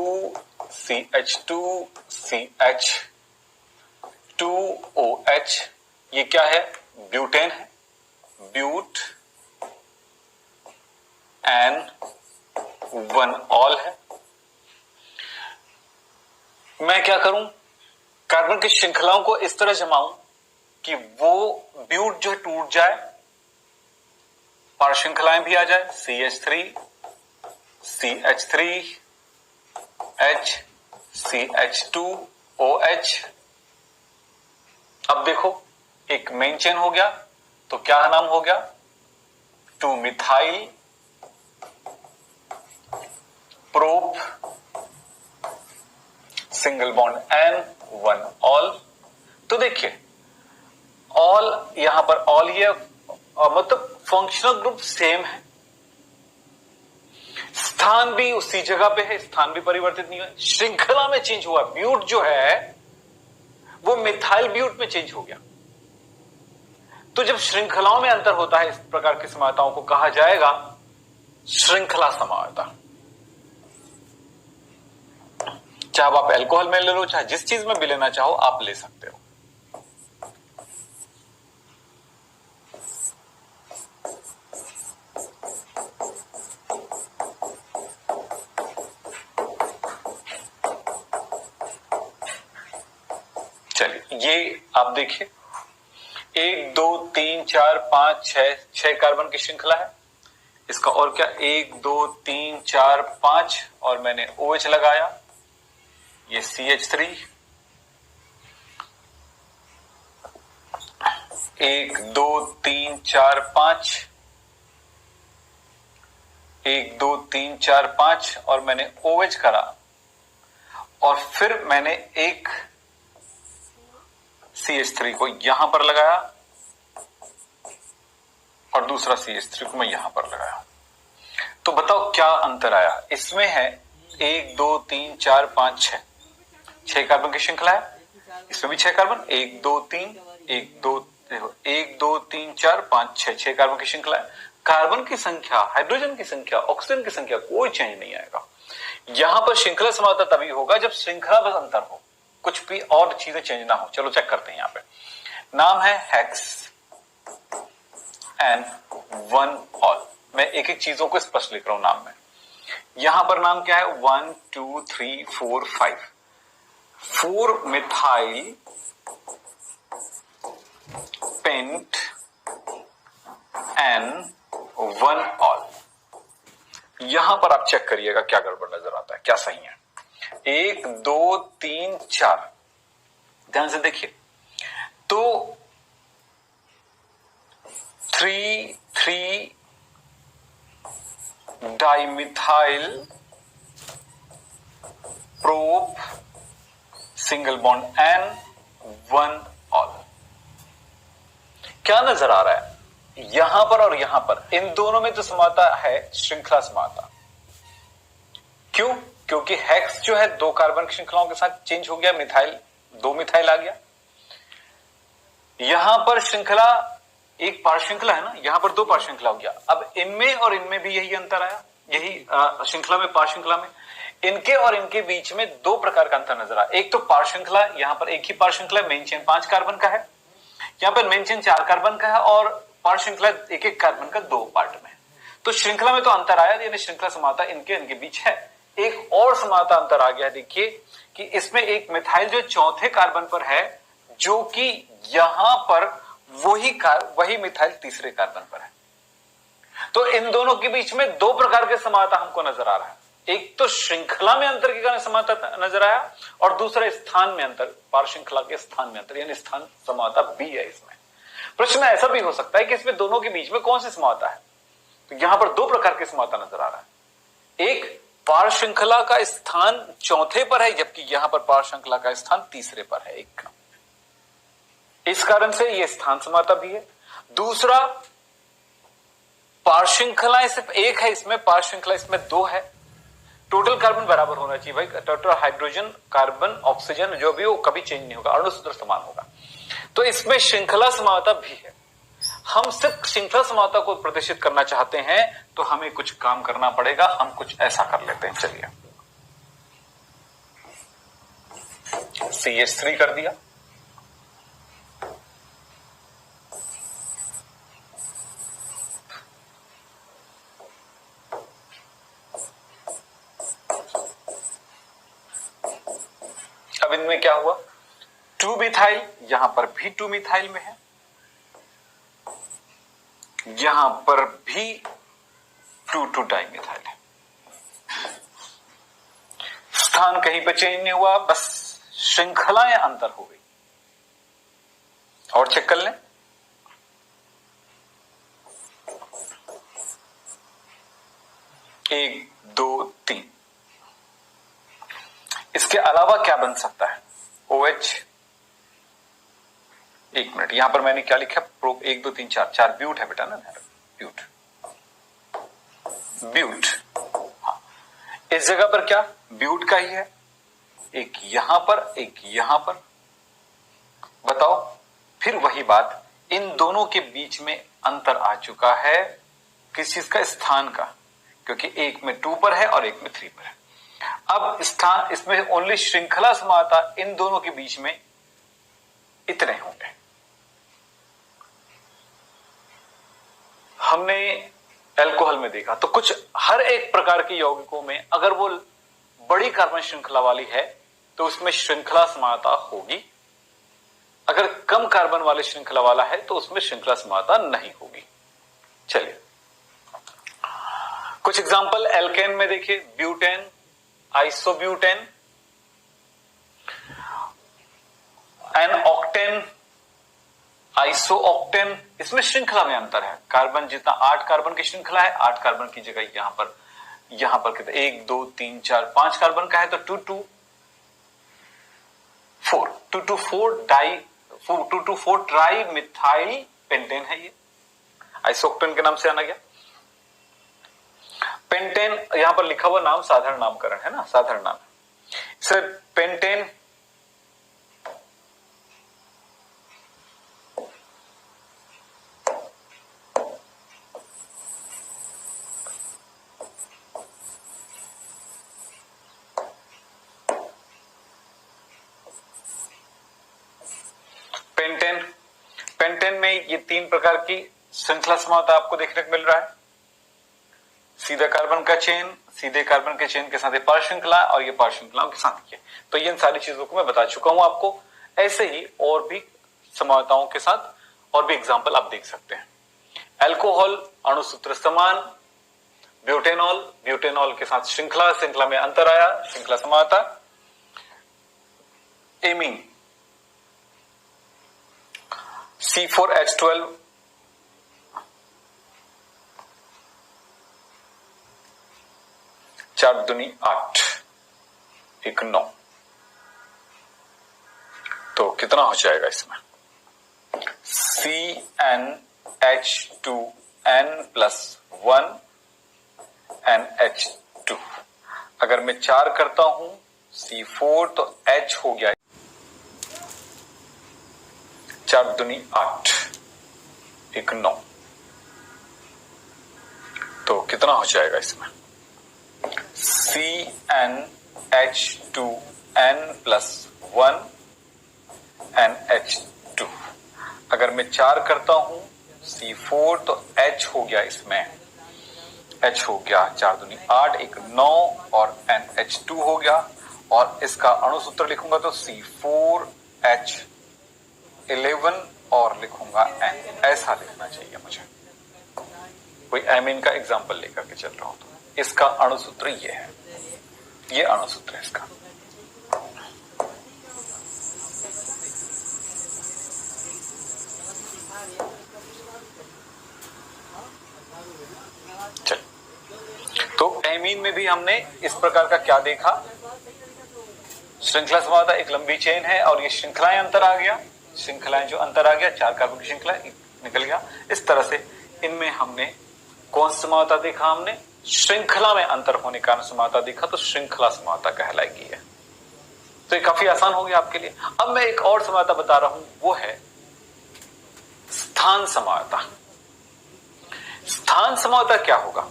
CH2, CH2OH, ये क्या है, ब्यूटेन है, ब्यूट एन 1 ऑल है। मैं क्या करूं, कार्बन की श्रृंखलाओं को इस तरह जमाऊं कि वो ब्यूट जो टूट जाए, पार श्रृंखलाएं भी आ जाए, CH3, CH3, H, CH2OH। अब देखो, एक मेन चेन हो गया, तो क्या नाम हो गया, 2 methyl prop single bond N 1 all. तो देखिए, ऑल, यहां पर ऑल, ये मतलब फंक्शनल ग्रुप सेम है, स्थान भी उसी जगह पे है, स्थान भी परिवर्तित नहीं हुआ, श्रृंखला में चेंज हुआ। ब्यूट जो है वो मिथाइल ब्यूट में चेंज हो गया। तो जब श्रृंखलाओं में अंतर होता है, इस प्रकार की समानताओं को कहा जाएगा श्रृंखला समानता। चाहे आप अल्कोहल में ले लो, चाहे जिस चीज में भी लेना चाहो आप ले सकते हो। चलिए, ये आप देखिए, 1 2 3 4 5 6 कार्बन की श्रृंखला है। इसका और क्या, 1 2 3 4 5 और मैंने OH लगाया, ये CH3, 1 2 3 4 5, 1 2 3 4 5 और मैंने OH करा, और फिर मैंने एक CH3 को यहां पर लगाया और दूसरा CH3 को मैं यहां पर लगाया। तो बताओ क्या अंतर आया। इसमें है 1 2 3 4 5 6 कार्बन की श्रृंखला है, इसमें भी 6 कार्बन, 1 2 3 1 2 1 2 3 4 5 6 कार्बन की श्रृंखला है। कार्बन की संख्या, हाइड्रोजन की संख्या, ऑक्सीजन की संख्या, कोई चेंज नहीं आएगा। यहां पर श्रृंखला समानता तभी होगा जब श्रृंखला बस अंतर हो, कुछ भी और चीजें चेंज ना हो। चलो चेक करते हैं। यहां पे नाम है हेक्स एन 1 ऑल। मैं एक एक चीजों को स्पष्ट लिख रहा हूं नाम में। यहां पर नाम क्या है, 1 2 3 4 5, 4 मिथाइल पेंट एन 1 ऑल। यहां पर आप चेक करिएगा क्या गड़बड़ नजर आता है, क्या सही है। 1 2 3 4, ध्यान से देखिए। तो 3 3 dimethyl prop single bond an 1 ol. क्या नजर आ रहा है यहां पर और यहां पर, इन दोनों में तो समानता है, श्रृंखला समानता। क्यों? क्योंकि हेक्स जो है 2 कार्बन की श्रृंखलाओं के साथ चेंज हो गया, मिथाइल 2 मिथाइल आ गया। यहां पर श्रृंखला एक पार श्रृंखला है ना, यहां पर 2 पार श्रृंखला हो गया। अब इनमें और इनमें भी यही अंतर आया, यही श्रृंखला में, पार श्रृंखला में इनके और इनके बीच में 2 प्रकार का अंतर नजर आया। एक तो पार श्रृंखला, यहां पर एक ही पार श्रृंखला, मेन चेन 5 कार्बन का है, यहां पर मेन चेन 4 कार्बन का है, और पार श्रृंखला एक एक कार्बन का 2 पार्ट में। तो श्रृंखला में तो अंतर आया, यानी श्रृंखला समानता इनके बीच है। एक और समानता अंतर आ गया, देखिए कि इसमें एक मिथाइल जो 4थे कार्बन पर है, जो कि यहां पर वही मिथाइल 3रे कार्बन पर है। तो इन दोनों के बीच में दो प्रकार के समानता हमको नजर आ रहा है। एक तो श्रृंखला में अंतर के कारण समानता नजर आया, और दूसरा स्थान में अंतर, पार श्रृंखला के स्थान में अंतर, यानी स्थान समानता भी है इसमें। प्रश्न ऐसा भी हो सकता है कि इसमें दोनों के बीच में कौन सी समानता है। तो यहां पर दो प्रकार की समानता नजर आ रहा है। एक, पार श्रृंखला का स्थान चौथे पर है, जबकि यहां पर पार श्रृंखला का स्थान तीसरे पर है। एक, इस कारण से यह स्थान समानता भी है। दूसरा, पार श्रृंखलाएं सिर्फ एक है, इसमें पार श्रृंखला इसमें दो है। टोटल कार्बन बराबर होना चाहिए भाई, टोटल हाइड्रोजन कार्बन ऑक्सीजन जो भी हो कभी चेंज नहीं होगा, अणुसूत्र समान होगा। तो इसमें श्रृंखला समानता भी है। हम सिर्फ श्रृंखला समानता को प्रदर्शित करना चाहते हैं तो हमें कुछ काम करना पड़ेगा। हम कुछ ऐसा कर लेते हैं, चलिए CH3 कर दिया, अब इनमें क्या हुआ, 2 मिथाइल, यहां पर भी 2 मिथाइल में है, यहां पर भी 2 डाइमिथाइल है। स्थान कहीं पर चेंज नहीं हुआ, बस श्रृंखलाएं अंतर हो गई। और चेक कर लें, एक, दो, तीन। इसके अलावा क्या बन सकता है, OH, एक मिनट, यहां पर मैंने क्या लिखा, 1 2 3 4, 4 ब्यूट है बेटा ना, ब्यूट, ब्यूट। हाँ, इस जगह पर क्या ब्यूट का ही है, एक यहां पर, एक यहां पर। बताओ, फिर वही बात, इन दोनों के बीच में अंतर आ चुका है, किस चीज का, स्थान का, क्योंकि एक में 2 पर है और एक में 3 पर है। अब स्थान, इसमें ओनली श्रृंखला समानता इन दोनों के बीच में इतने होंगे। हमने अल्कोहल में देखा तो कुछ हर एक प्रकार के यौगिकों में अगर वो बड़ी कार्बन श्रृंखला वाली है तो उसमें श्रृंखला समानता होगी, अगर कम कार्बन वाले श्रृंखला वाला है तो उसमें श्रृंखला समानता नहीं होगी। चलिए कुछ एग्जांपल एल्केन में देखिए, butane, isobutane, n octane, isooctane. इसमें श्रृंखला में अंतर है, कार्बन जितना 8 कार्बन की श्रृंखला है, 8 कार्बन की जगह यहां पर कितना, 1 2 3 4 5 कार्बन का है, तो 224 ट्राई मिथाइल पेंटेन है। ये आइसोक्टेन के नाम से आना गया। पेंटेन यहां पर लिखा हुआ नाम साधारण नामकरण है ना, साधारण नाम। सर पेंटेन पेंटेन में ये 3 प्रकार की श्रृंखला समानता आपको देखने को मिल रहा है। सीधा कार्बन का चेन, सीधे कार्बन के चेन के साथ ये पार श्रृंखला और ये पार श्रृंखलाओं के साथ ये। तो ये इन सारी चीजों को मैं बता चुका हूं आपको। ऐसे ही और भी समानताओं के साथ और भी एग्जांपल आप देख सकते हैं। अल्कोहल अणुसूत्र समान, ब्यूटेनॉल के साथ श्रृंखला में अंतर आया, श्रृंखला समानता। एमीन, C4H12, चार दूनी 8, 1 9, तो कितना हो जाएगा इसमें, CnH2n+1 NH2। अगर मैं 4 करता हूं C4 तो H हो गया 4 दूनी 8, 1 9, तो कितना हो जाएगा इसमें, CnH2n+1 NH2। अगर मैं 4 करता हूं C4 तो H हो गया इसमें, H हो गया 4 दूनी 8, 1 9 और NH2 हो गया। और इसका अणुसूत्र लिखूंगा तो C4H11 और लिखूंगा N, ऐसा लिखना चाहिए मुझे। कोई एमीन का एग्जाम्पल लेकर के चल रहा हूं तो इसका अणुसूत्र ये है, ये अणुसूत्र है इसका। चल, तो एमीन में भी हमने इस प्रकार का क्या देखा, श्रृंखला समाता एक लंबी चेन है और ये श्रृंखलाएं अंतर आ गया, श्रृंखलाएं जो अंतर आ गया, 4 कार्बन की श्रृंखला निकल गया। इस तरह से इनमें हमने कौन सा समाता देखा, हमने श्रृंखला में अंतर होने का समाता देखा, तो श्रृंखला समाता कहलाएगी है। तो ये काफी आसान हो गया आपके लिए। अब मैं एक और समाता बता रहा हूं, वो है स्थान समाता। स्थान समाता क्या होगा,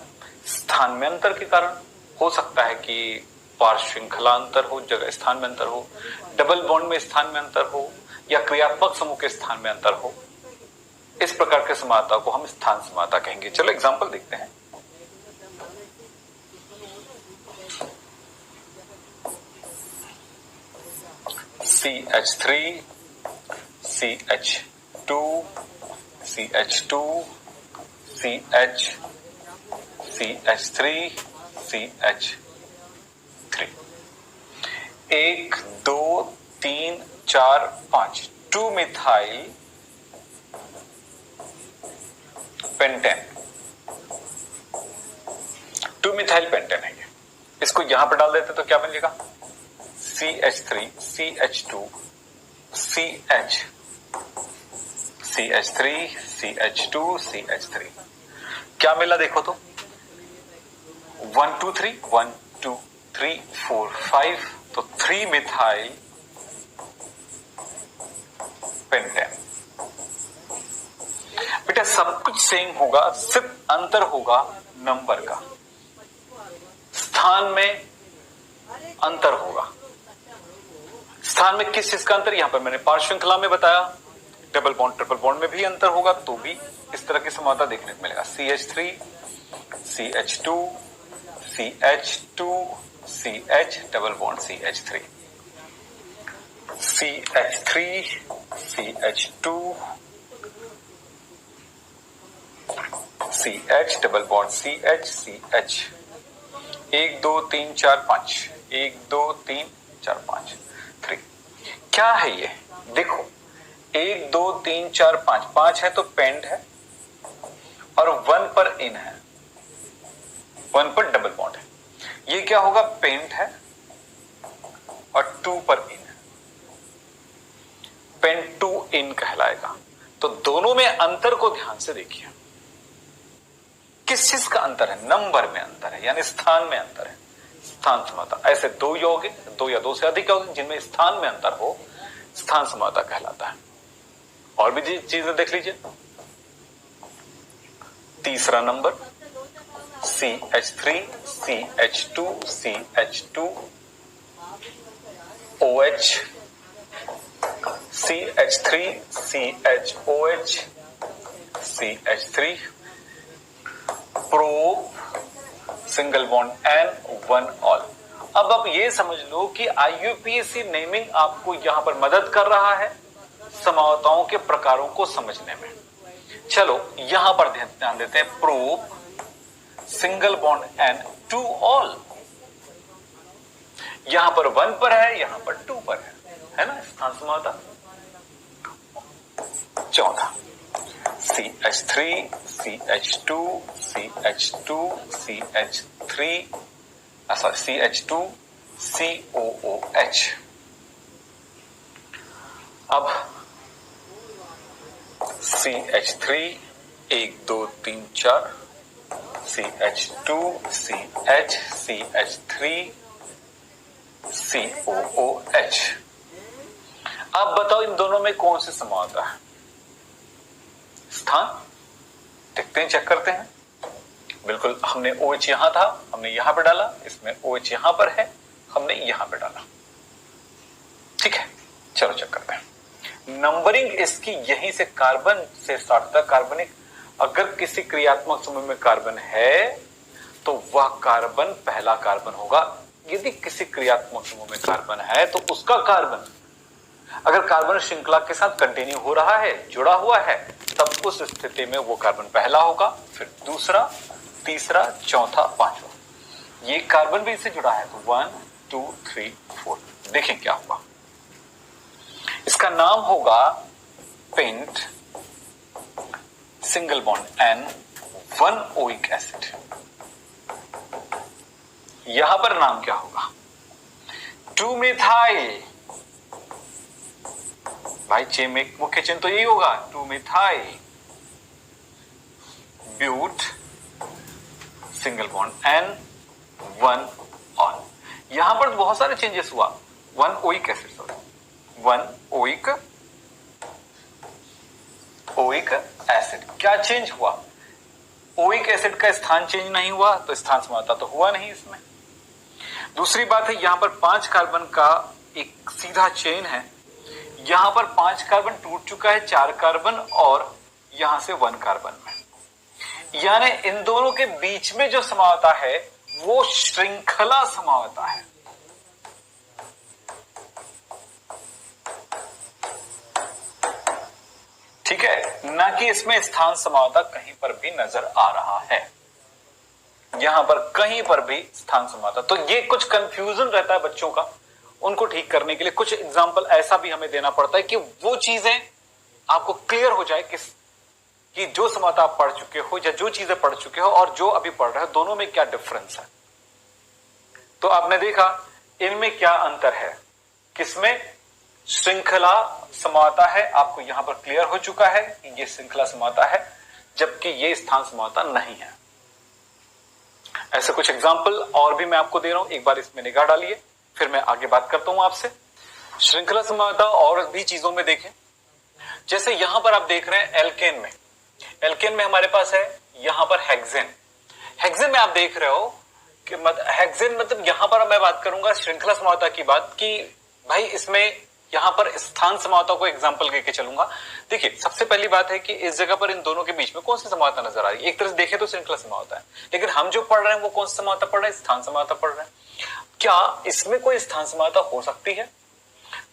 स्थान में अंतर के कारण हो सकता है कि पार्श्व श्रृंखला अंतर हो, जगह स्थान में अंतर हो, डबल बॉन्ड में स्थान में अंतर हो, या क्रियात्मक समूह के स्थान में अंतर हो, इस प्रकार के समाता को हम स्थान समाता कहेंगे। चलो एग्जांपल देखते हैं। CH3 CH2 CH2 CH CH3 CH3 1 2 3 4 5 2 methyl pentane, 2 methyl pentane है ये। इसको यहां पर डाल देते तो क्या बनेगा, CH3 CH2 CH CH3 CH2 CH3 क्या मिला देखो तो 1 2 3 1 2 3 4 5, तो 3 मिथाइल पेंटेन। बेटा सब कुछ सेम होगा, सिर्फ अंतर होगा नंबर का, स्थान में अंतर होगा। स्थान में किस चीज का अंतर, यहां पर मैंने पार्श्व श्रृंखला में बताया, डबल बॉन्ड ट्रिपल बॉन्ड में भी अंतर होगा, तो भी इस तरह की समाता देखने को मिलेगा। CH3 CH2 CH2 CH double bond CH3 CH3 CH2 CH double bond CH CH 1 2 3 4 5 1 2 3 4 5 3 क्या है ये देखो 1 2 3 4 5 5 है तो पेंड है और 1 पर इन है, 1 पर डबल बॉन्ड है। ये क्या होगा, पेंट है और 2 पर इन है, पेंट 2 इन कहलाएगा। तो दोनों में अंतर को ध्यान से देखिए, किस चीज का अंतर है, नंबर में अंतर है, यानी स्थान में अंतर है, स्थान समाता। ऐसे 2 यौगिक, 2 या 2 से अधिक यौगिक जिनमें स्थान में अंतर हो, स्थान समाता कहलाता है। और भी चीजें देख लीजिए। तीसरा number CH3 CH2 CH2 OH CH3 CHOH CH3 prop single bond N 1 all. अब आप ये समझ लो कि IUPAC नेमिंग आपको यहां पर मदद कर रहा है समावताओं के प्रकारों को समझने में। चलो यहां पर ध्यान देते हैं, prop single bond N 2 all, यहां पर 1 पर है, यहां पर 2 पर है ना स्थान समावता। चौथा CH3 CH2 CH2 CH3 CH2 COOH। अब CH3 1 2 3 4 CH2 CH CH3 COOH। अब बताओ इन दोनों में कौन से समावता है, स्थान देखते हैं, चेक करते हैं। बिल्कुल हमने OH यहां था, हमने यहां पे डाला, इसमें OH यहां पर है, हमने यहां पे डाला, ठीक है। चलो चेक करते हैं। नंबरिंग इसकी यहीं से कार्बन से स्टार्ट होता है, कार्बनिक। अगर किसी क्रियात्मक समूह में कार्बन है तो वह कार्बन पहला कार्बन होगा, यदि किसी क्रियात्मक समूह में कार्बन है तो उसका कार्बन अगर कार्बन श्रृंखला के साथ कंटिन्यू हो रहा है, जुड़ा हुआ है, तब उस स्थिति में वो कार्बन पहला होगा, फिर दूसरा, तीसरा, चौथा, पांचवा। ये कार्बन भी इससे जुड़ा है तो 1 2 3 4। देखें क्या होगा, इसका नाम होगा pent single bond N 1 oic acid. यहां पर नाम क्या होगा, 2 मिथाइल। भाई चेन में मुख्य चिन्ह तो यही होगा, 2 methyl but single bond N 1 one. यहां पर बहुत सारे चेंजेस हुआ, 1 oic acid, sorry 1 oic acid. क्या चेंज हुआ, ओइक एसिड का स्थान चेंज नहीं हुआ तो स्थान समानता तो हुआ नहीं इसमें। दूसरी बात है, यहां पर 5 कार्बन का एक सीधा चेन है, यहां पर 5 कार्बन टूट चुका है 4 कार्बन और यहां से 1 कार्बन में, यानी इन दोनों के बीच में जो समावता है वो श्रृंखला समावता है। ठीक है, ना कि इसमें स्थान समावता कहीं पर भी नजर आ रहा है, यहां पर कहीं पर भी स्थान समावता। तो ये कुछ कंफ्यूजन रहता है बच्चों का, उनको ठीक करने के लिए कुछ एग्जाम्पल ऐसा भी हमें देना पड़ता है कि वो चीजें आपको क्लियर हो जाए कि जो समावता आप पढ़ चुके हो या जो चीजें पढ़ चुके हो और जो अभी पढ़ रहे हो दोनों में क्या डिफरेंस है। तो आपने देखा इनमें क्या अंतर है, किसमें श्रृंखला समावता है, आपको यहां पर क्लियर हो चुका है कि ये श्रृंखला समावता है, जबकि ये स्थान समावता नहीं है। ऐसे कुछ एग्जाम्पल और भी मैं आपको दे रहा हूं, एक बार इसमें निगाह डालिए, फिर मैं आगे बात करता हूं आपसे। श्रृंखला समावता और भी चीजों में देखें, जैसे यहां पर आप देख रहे हैं एल्केन में हमारे पास है यहां पर हेक्सेन। हेक्सेन में आप देख रहे हो कि हेक्सेन मतलब यहां पर मैं बात करूंगा श्रृंखला समावता की बात, कि भाई इसमें यहां पर स्थान समावता को एग्जांपल लेके चलूंगा। देखिए सबसे पहली बात है कि इस जगह पर इन दोनों के बीच में कौन सी समावता नजर आ रही है, एक तरह से देखें तो श्रृंखला समावता है, लेकिन हम जो पढ़ रहे हैं वो कौन सी समावता पढ़ रहे हैं, स्थान समावता पढ़ रहे हैं। क्या इसमें कोई स्थान समावता हो सकती है,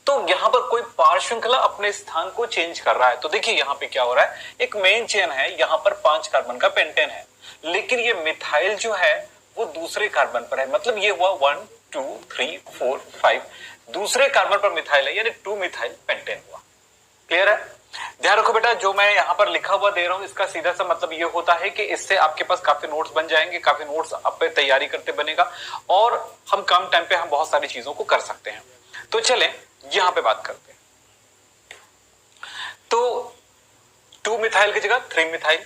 तो यहां पर कोई पार श्रृंखला अपने स्थान को चेंज कर रहा है। तो देखिए यहां पे क्या हो रहा है, एक मेन चेन है, यहां पर 5 कार्बन का पेंटेन है, लेकिन ये मिथाइल जो है वो दूसरे कार्बन पर है, मतलब ये हुआ 1 2 3 4 5, दूसरे कार्बन पर मिथाइल है, यानी 2 मिथाइल पेंटेन हुआ। क्लियर है, ध्यान रखो बेटा, जो मैं यहां पर लिखा हुआ दे रहा हूं इसका सीधा सा मतलब ये होता है कि इससे आपके पास काफी नोट्स बन जाएंगे, काफी नोट्स आप पे तैयारी करते बनेगा और हम कम टाइम पे हम बहुत सारी चीजों को कर सकते हैं। तो चलें यहां पे बात करते हैं, तो 2 मिथाइल की जगह 3 मिथाइल।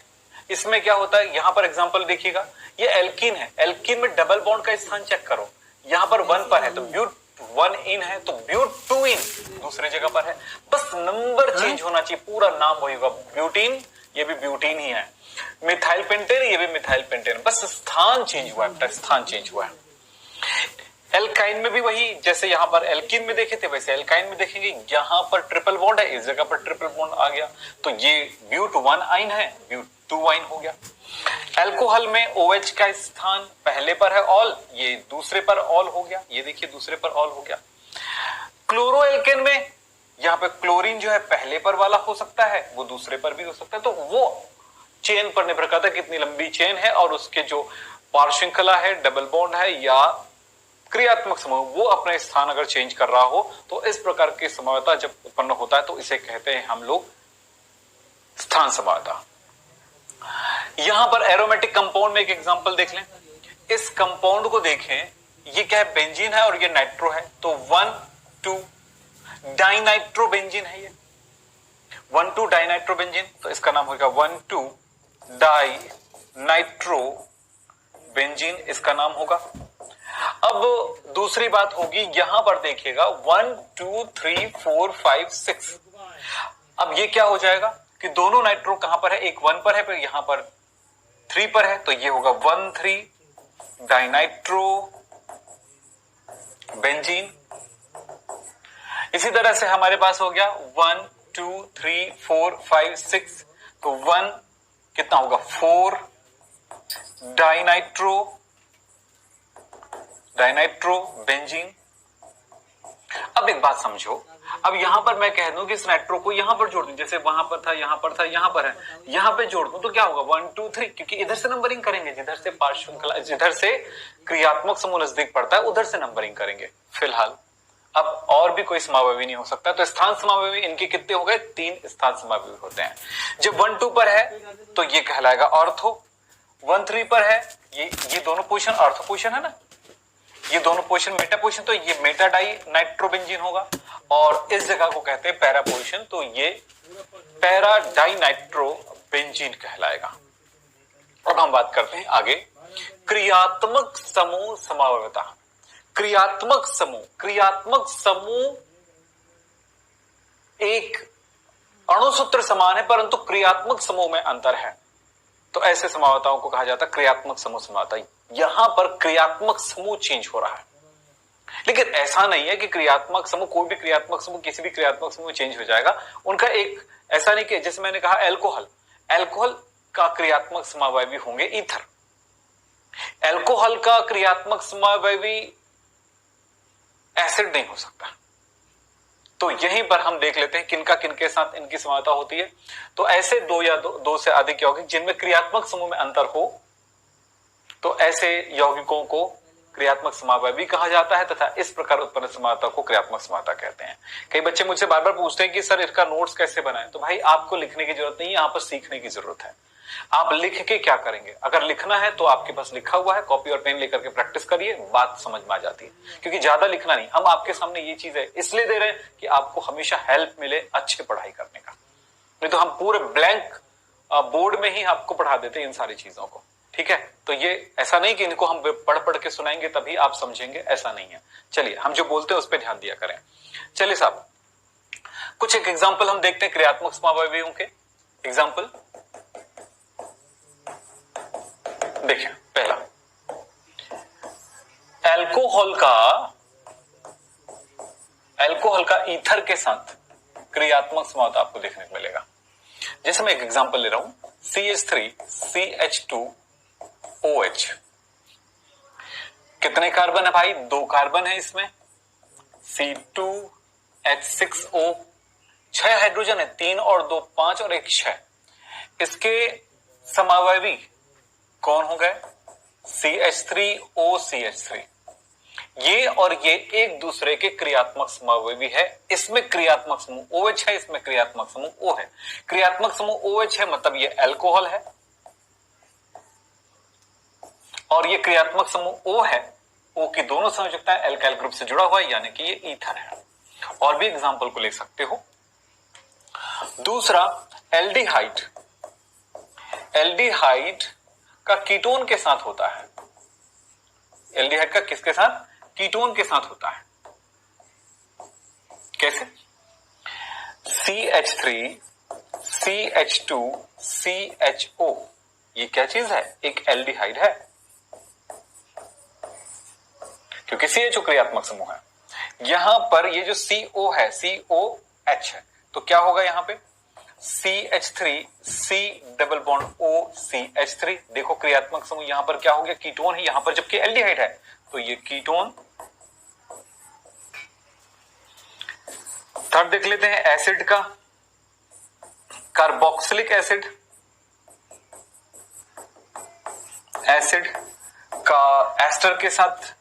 इसमें क्या होता है, यहां पर एग्जांपल देखिएगा, ये एल्कीन है, एल्कीन में डबल बॉन्ड का स्थान चेक करो, यहां पर 1 पर है तो ब्यूट 1 इन है, तो ब्यूट 2 इन दूसरे जगह पर है, बस नंबर चेंज होना चाहिए, पूरा नाम वही होगा, ब्यूटीन, ये भी ब्यूटीन ही है, मिथाइल पेंटेन, ये भी मिथाइल पेंटेन, बस स्थान चेंज हुआ है, स्थान चेंज हुआ है। एल्काइन में भी वही, जैसे यहां पर एल्कीन में देखे थे वैसे एल्काइन में देखेंगे, यहां पर ट्रिपल बॉन्ड है, इस जगह पर ट्रिपल बॉन्ड आ गया, तो ये ब्यूट 1 आइन है, ब्यूट 2 आइन हो गया। अल्कोहल में OH का स्थान पहले पर है ऑल, ये दूसरे पर ऑल हो गया, ये देखिए दूसरे पर ऑल हो गया। क्लोरो एल्केन में यहां पे क्लोरीन जो है पहले पर वाला हो सकता है, वो दूसरे पर भी हो सकता है, तो वो चेन पर निर्भर करता है कितनी लंबी चेन है और उसके जो पार श्रृंखला है, डबल बॉन्ड है या क्रियात्मक समूह, वो अपने स्थान अगर चेंज कर रहा हो तो इस प्रकार की समावता जब उत्पन्न होता है तो इसे कहते हैं हम लोग स्थान समावता। यहां पर एरोमेटिक कंपाउंड में एक एग्जांपल देख लें, इस कंपाउंड को देखें, ये क्या है, बेंजीन है और ये नाइट्रो है, तो 1 2 डाइनाइट्रोबेंजीन है, ये 1 2 डाइनाइट्रोबेंजीन, तो इसका नाम होगा 1 2 डाइनाइट्रोबेंजीन, इसका नाम होगा। अब दूसरी बात होगी, यहां पर देखिएगा 1 2 3 4 5 6, अब ये क्या हो जाएगा कि दोनों नाइट्रो कहां पर है, एक 1 पर है पर यहां पर 3 पर है, तो ये होगा 1 3 डाइनाइट्रो बेंजीन। इसी तरह से हमारे पास हो गया 1 2 3 4 5 6, तो 1 कितना होगा 4 डाइनाइट्रो बेंजीन। अब एक बात समझो, अब यहां पर मैं कह दूं कि इस नाइट्रो को यहां पर जोड़ दूं, जैसे वहां पर था, यहां पर था, यहां पर है, यहां पे जोड़ दूं तो क्या होगा 1 2 3, क्योंकि इधर से नंबरिंग करेंगे, जिधर से पार्श्व श्रृंखला, जिधर से क्रियात्मक समूह नजदीक पड़ता है उधर से नंबरिंग करेंगे फिलहाल। अब और भी कोई समावयवी नहीं हो सकता, तो स्थान समावयवी इनके कितने हो गए, 3 स्थान समावयवी होते हैं। जब 1 2 पर है तो ये कहलाएगा ऑर्थो, 1 3 पर है, ये दोनों पोजीशन ऑर्थो पोजीशन है ना, ये दोनों पोजीशन मेटा पोजीशन, तो ये मेटा डाई नाइट्रोबेंजीन होगा, और इस जगह को कहते हैं पैरा पोजीशन, तो ये पैरा डाई नाइट्रोबेंजीन कहलाएगा। अब हम बात करते हैं आगे क्रियात्मक समूह समावयवता। क्रियात्मक समूह एक अणुसूत्र समान है परंतु क्रियात्मक समूह में अंतर है, तो ऐसे समावयवताओं को कहा जाता है क्रियात्मक समूह समावयवता। यहां पर क्रियात्मक समूह चेंज हो रहा है, लेकिन ऐसा नहीं है कि क्रियात्मक समूह, कोई भी क्रियात्मक समूह किसी भी क्रियात्मक समूह चेंज हो जाएगा। उनका एक ऐसा नहीं कि जैसे मैंने कहा एल्कोहल का क्रियात्मक समावयवी होंगे ईथर, एल्कोहल का क्रियात्मक समावयवी एसिड नहीं हो सकता। तो यहीं पर हम देख लेते हैं किनका किनके साथ इनकी समावयवता होती है। तो ऐसे दो या दो से अधिक यौगिक जिनमें क्रियात्मक समूह में अंतर हो, तो ऐसे यौगिकों को क्रियात्मक समावयवी कहा जाता है, तथा इस प्रकार उत्पन्न समावयवता को क्रियात्मक समावयवता कहते हैं। कई बच्चे मुझसे बार बार पूछते हैं कि सर इसका नोट्स कैसे बनाएं, तो भाई आपको लिखने की जरूरत नहीं है, यहां पर सीखने की जरूरत है। आप लिख के क्या करेंगे, अगर लिखना है तो आपके पास लिखा हुआ है, कॉपी और पेन लेकर के प्रैक्टिस करिए, बात समझ में आ जाती है। क्योंकि ज्यादा लिखना नहीं, हम आपके सामने ये चीज है इसलिए दे रहे हैं कि आपको हमेशा हेल्प मिले अच्छे पढ़ाई करने का, नहीं तो हम पूरे ब्लैंक बोर्ड में ही आपको पढ़ा देते हैं इन सारी चीजों को। ठीक है, तो ये ऐसा नहीं कि इनको हम पढ़ पढ़ के सुनाएंगे तभी आप समझेंगे, ऐसा नहीं है। चलिए हम जो बोलते हैं उस पर ध्यान दिया करें। चलिए साहब, कुछ एक एग्जाम्पल हम देखते हैं क्रियात्मक समावयवियों के। एग्जाम्पल देखिए, पहला एल्कोहल का ईथर के साथ क्रियात्मक समावयवता आपको देखने को मिलेगा। जैसे मैं एक एग्जांपल ले रहा हूं, CH3CH2OH। कितने कार्बन है भाई, 2 कार्बन है इसमें, C2H6O, 6 हाइड्रोजन है, 3 और 2 5 और 1 6। इसके समावयवी कौन हो गए, CH3OCH3। ये और ये एक दूसरे के क्रियात्मक समावयवी है। इसमें क्रियात्मक समूह OH है, इसमें क्रियात्मक समूह O है। क्रियात्मक समूह OH है मतलब ये अल्कोहल है, और ये क्रियात्मक समूह O है, O की दोनों संयोजकताएं एल्काइल ग्रुप से जुड़ा हुआ है, यानी कि ये ईथर है। और भी एग्जांपल को ले सकते हो। दूसरा एल्डिहाइड, एल्डिहाइड का कीटोन के साथ होता है। एल्डिहाइड का किसके साथ, कीटोन के साथ होता है। कैसे, CH3CH2CHO, ये क्या चीज है, एक एल्डिहाइड है, क्योंकि CHO क्रियात्मक समूह है। यहां पर ये जो CO है, COH है, तो क्या होगा यहां पे CH3C डबल बॉन्ड OCH3। देखो क्रियात्मक समूह यहां पर क्या हो गया, कीटोन है यहां पर, जबकि एल्डिहाइड है तो ये कीटोन। थर्ड देख लेते हैं एसिड का, कार्बोक्सिलिक एसिड। एसिड का एस्टर के साथ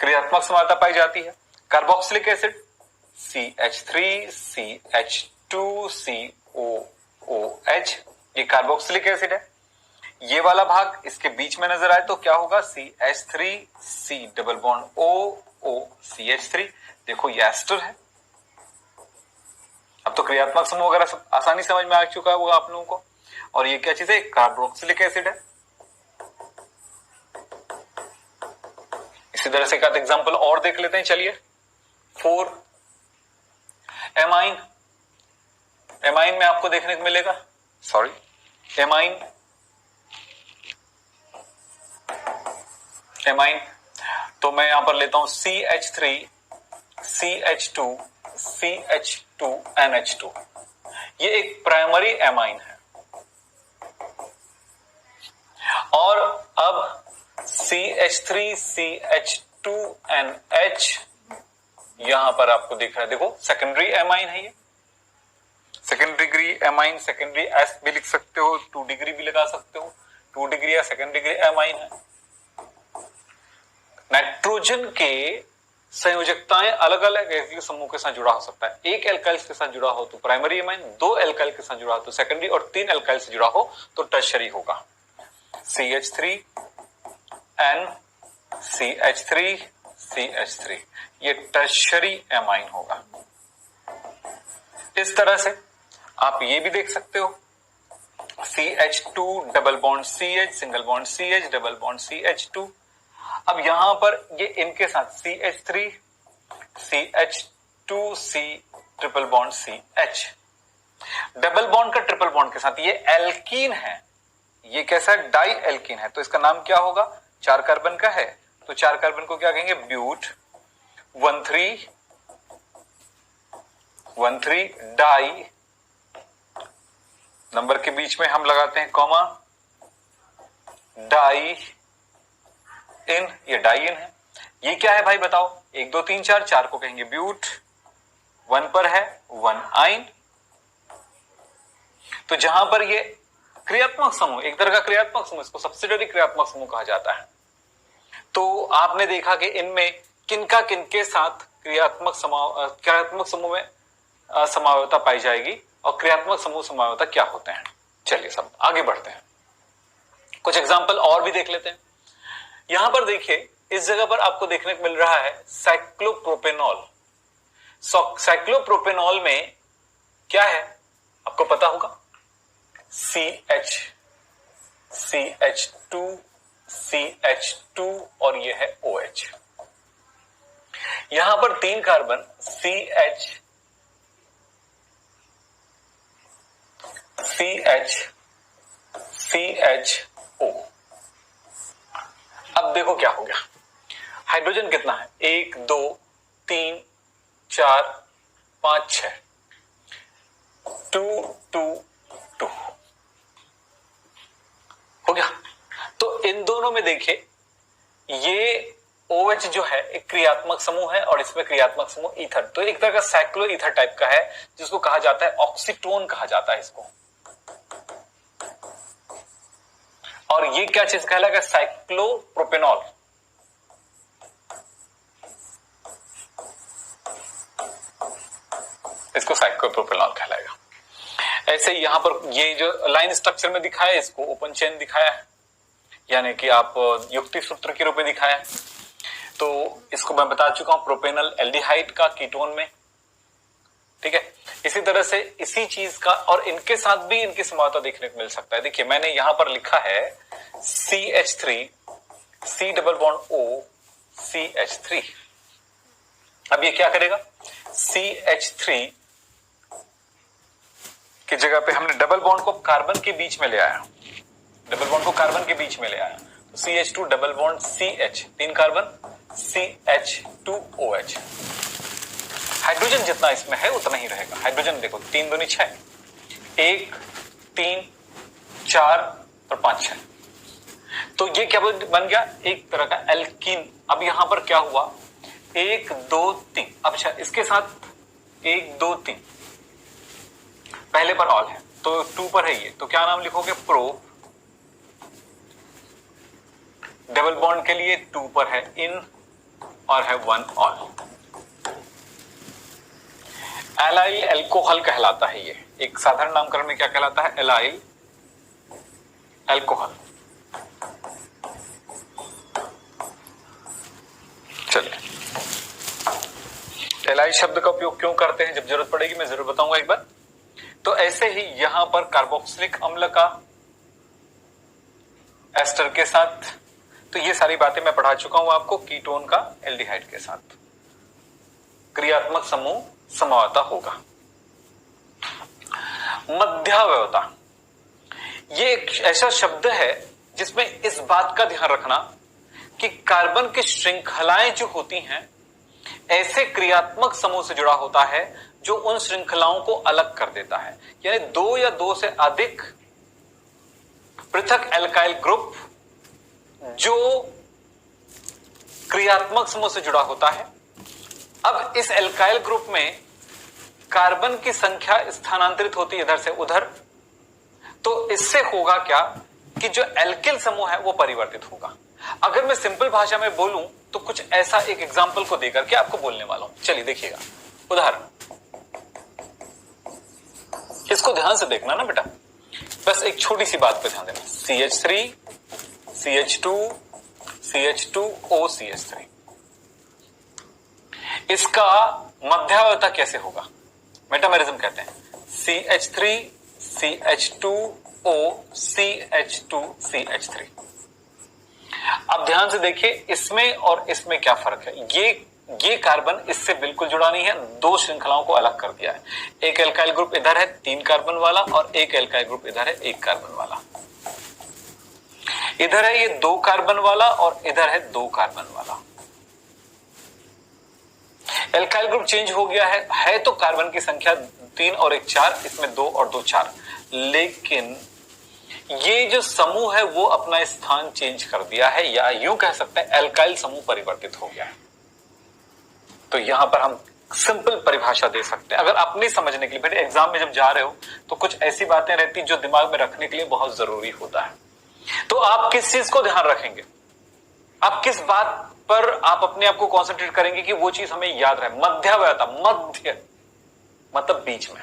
क्रियात्मक समावयवता पाई जाती है। कार्बोक्सिलिक एसिड CH3CH2COOH, ये कार्बोक्सिलिक एसिड है। ये वाला भाग इसके बीच में नजर आए तो क्या होगा, CH3C डबल बॉन्ड OCH3। देखो ये एस्टर है। अब तो क्रियात्मक समूह वगैरह सब आसानी समझ में आ चुका है वो आप लोगों को। और ये क्या चीज है, कार्बोक्सिलिक एसिड है। इसी तरह से एक आध एग्जांपल और देख लेते हैं। चलिए 4 एमाइन। एमाइन में आपको देखने को मिलेगा, एमाइन तो मैं यहां पर लेता हूं CH3CH2CH2NH2। ये एक प्राइमरी एमाइन है। और अब CH3CH2NH यहां पर आपको दिख रहा है, देखो सेकेंडरी एमाइन है ये, second degree amine, secondary S भी लिख सकते हो, 2 डिग्री भी लगा सकते हो, 2 डिग्री या सेकेंड डिग्री एमाइन है। नाइट्रोजन के संयोजकताएं अलग अलग एल्किल समूह के साथ जुड़ा हो सकता है। एक एल्काइल के साथ जुड़ा हो तो प्राइमरी एमाइन, 2 एल्काइल के साथ जुड़ा हो तो सेकेंडरी, और 3 एल्काइल से जुड़ा हो तो टर्शरी होगा। CH3 N CH3 CH3, ये टर्शरी एमाइन होगा। इस तरह से आप ये भी देख सकते हो, CH2 double bond CH, single bond CH, double bond CH2। अब यहां पर ये इनके साथ CH3 CH2C triple bond CH, double bond का ट्रिपल बॉन्ड के साथ ये एल्कीन है, ये कैसा डाई एल्कीन है, तो इसका नाम क्या होगा, 4 कार्बन का है तो 4 कार्बन को क्या कहेंगे, ब्यूट 13 डाई, नंबर के बीच में हम लगाते हैं कॉमा, डाई इन, ये डाई इन है। ये क्या है भाई बताओ, 1 2 3 4, 4 को कहेंगे ब्यूट, 1 पर है 1 आइन। तो जहां पर ये क्रियात्मक समूह, एक तरह का क्रियात्मक समूह, इसको सब्सिडियरी क्रियात्मक समूह कहा जाता है। तो आपने देखा कि इनमें किनका किनके साथ क्रियात्मक समूह में समावयवता पाई जाएगी और क्रियात्मक समूह समावयवता क्या होते हैं। चलिए सब आगे बढ़ते हैं, कुछ एग्जांपल और भी देख लेते हैं। यहां पर देखिए, इस जगह पर आपको देखने को मिल रहा है साइक्लोप्रोपेनॉल। साइक्लोप्रोपेनॉल में क्या है आपको पता होगा, CH CH2 CH2 और ये है OH। यहां पर 3 कार्बन CH CHO। अब देखो क्या हो गया, हाइड्रोजन कितना है, 1 2 3 4 5 6, 2 2 2 हो गया। तो इन दोनों में देखिए, ये OH जो है एक क्रियात्मक समूह है और इसमें क्रियात्मक समूह ईथर, तो एक तरह का साइक्लो ईथर टाइप का है जिसको कहा जाता है ऑक्सीटोन कहा जाता है इसको। और ये क्या चीज कहलाएगा, साइक्लोप्रोपेनॉल। इसको साइक्लोप्रोपेनॉल कहलाएगा। ऐसे ही यहां पर ये जो लाइन स्ट्रक्चर में दिखाया है इसको ओपन चेन दिखाया है, यानी कि आप युक्ति सूत्र के रूप में दिखाया है। तो इसको मैं बता चुका हूं प्रोपेनल एल्डिहाइड का कीटोन में, ठीक है। इसी तरह से इसी चीज का और इनके साथ भी इनकी समानता देखने को मिल सकता है। देखिए मैंने यहां पर लिखा है CH3 C double bond O CH3। अब ये क्या करेगा, CH3 की जगह पे हमने डबल बॉन्ड को कार्बन के बीच में ले आया, डबल बॉन्ड को कार्बन के बीच में ले आया, तो CH2 double bond CH, 3 carbon CH2OH। Hydrogen जितना इसमें है उतना ही रहेगा। हाइड्रोजन देखो 3 दूनी 6, 1 3 4 और 5 6, तो ये क्या बन गया, एक तरह का एल्कीन। अब यहां पर क्या हुआ, 1 2 3, अब अच्छा इसके साथ 1 2 3 पहले पर ऑल है तो 2 पर है ये, तो क्या नाम लिखोगे, प्रो। डबल बॉन्ड के लिए 2 पर है इन और है 1 ऑल। एलाइल एल्कोहल कहलाता है ये, एक साधारण नामकरण में क्या कहलाता है, एलाइल एल्कोहल। चलिए एलाइल शब्द का उपयोग क्यों करते हैं, जब जरूरत पड़ेगी मैं जरूर बताऊंगा एक बार। तो ऐसे ही यहां पर कार्बोक्सिलिक अम्ल का एस्टर के साथ, तो ये सारी बातें मैं पढ़ा चुका हूं आपको। कीटोन का एल्डिहाइड के साथ क्रियात्मक समूह समावता होगा। मध्यावयवता, ये एक ऐसा शब्द है जिसमें इस बात का ध्यान रखना कि कार्बन की श्रृंखलाएं जो होती हैं ऐसे क्रियात्मक समूह से जुड़ा होता है जो उन श्रृंखलाओं को अलग कर देता है। यानी 2 या 2 से अधिक पृथक एल्काइल ग्रुप जो क्रियात्मक समूह से जुड़ा होता है अब इस एल्काइल ग्रुप में कार्बन की संख्या स्थानांतरित होती है इधर से उधर, तो इससे होगा क्या कि जो एल्किल समूह है वो परिवर्तित होगा। अगर मैं सिंपल भाषा में बोलूं तो कुछ ऐसा एक एग्जांपल को देकर के आपको बोलने वाला हूं। चलिए देखिएगा उदाहरण, इसको ध्यान से देखना ना बेटा, बस एक छोटी सी बात पे ध्यान देना। CH3 CH2 CH2O CH3, इसका मध्यावता कैसे होगा? मेटामेरिज्म कहते हैं। CH3 CH2O CH2 CH3। अब ध्यान से देखिए इसमें और इसमें क्या फर्क है। ये कार्बन इससे बिल्कुल जुड़ा नहीं है, दो श्रृंखलाओं को अलग कर दिया है। एक एल्काइल ग्रुप इधर है 3 कार्बन वाला और एक एल्काइल ग्रुप इधर है 1 कार्बन वाला। इधर है ये 2 कार्बन वाला और इधर है 2 कार्बन वाला। एल्काइल ग्रुप चेंज हो गया है तो कार्बन की संख्या 3 और 1 4, इसमें 2 और 2 4, लेकिन ये जो समूह है वो अपना स्थान चेंज कर दिया है, या यूं कह सकते हैं एल्काइल समूह परिवर्तित हो गया है। तो यहां पर हम सिंपल परिभाषा दे सकते हैं अगर अपनी समझने के लिए। बेटे एग्जाम में जब जा रहे हो तो कुछ ऐसी बातें रहती जो दिमाग में रखने के लिए बहुत जरूरी होता है। तो आप किस चीज को ध्यान रखेंगे, आप किस बात पर आप अपने आप को कॉन्सेंट्रेट करेंगे कि वो चीज हमें याद रहे? मध्यावता, मध्य मतलब बीच में,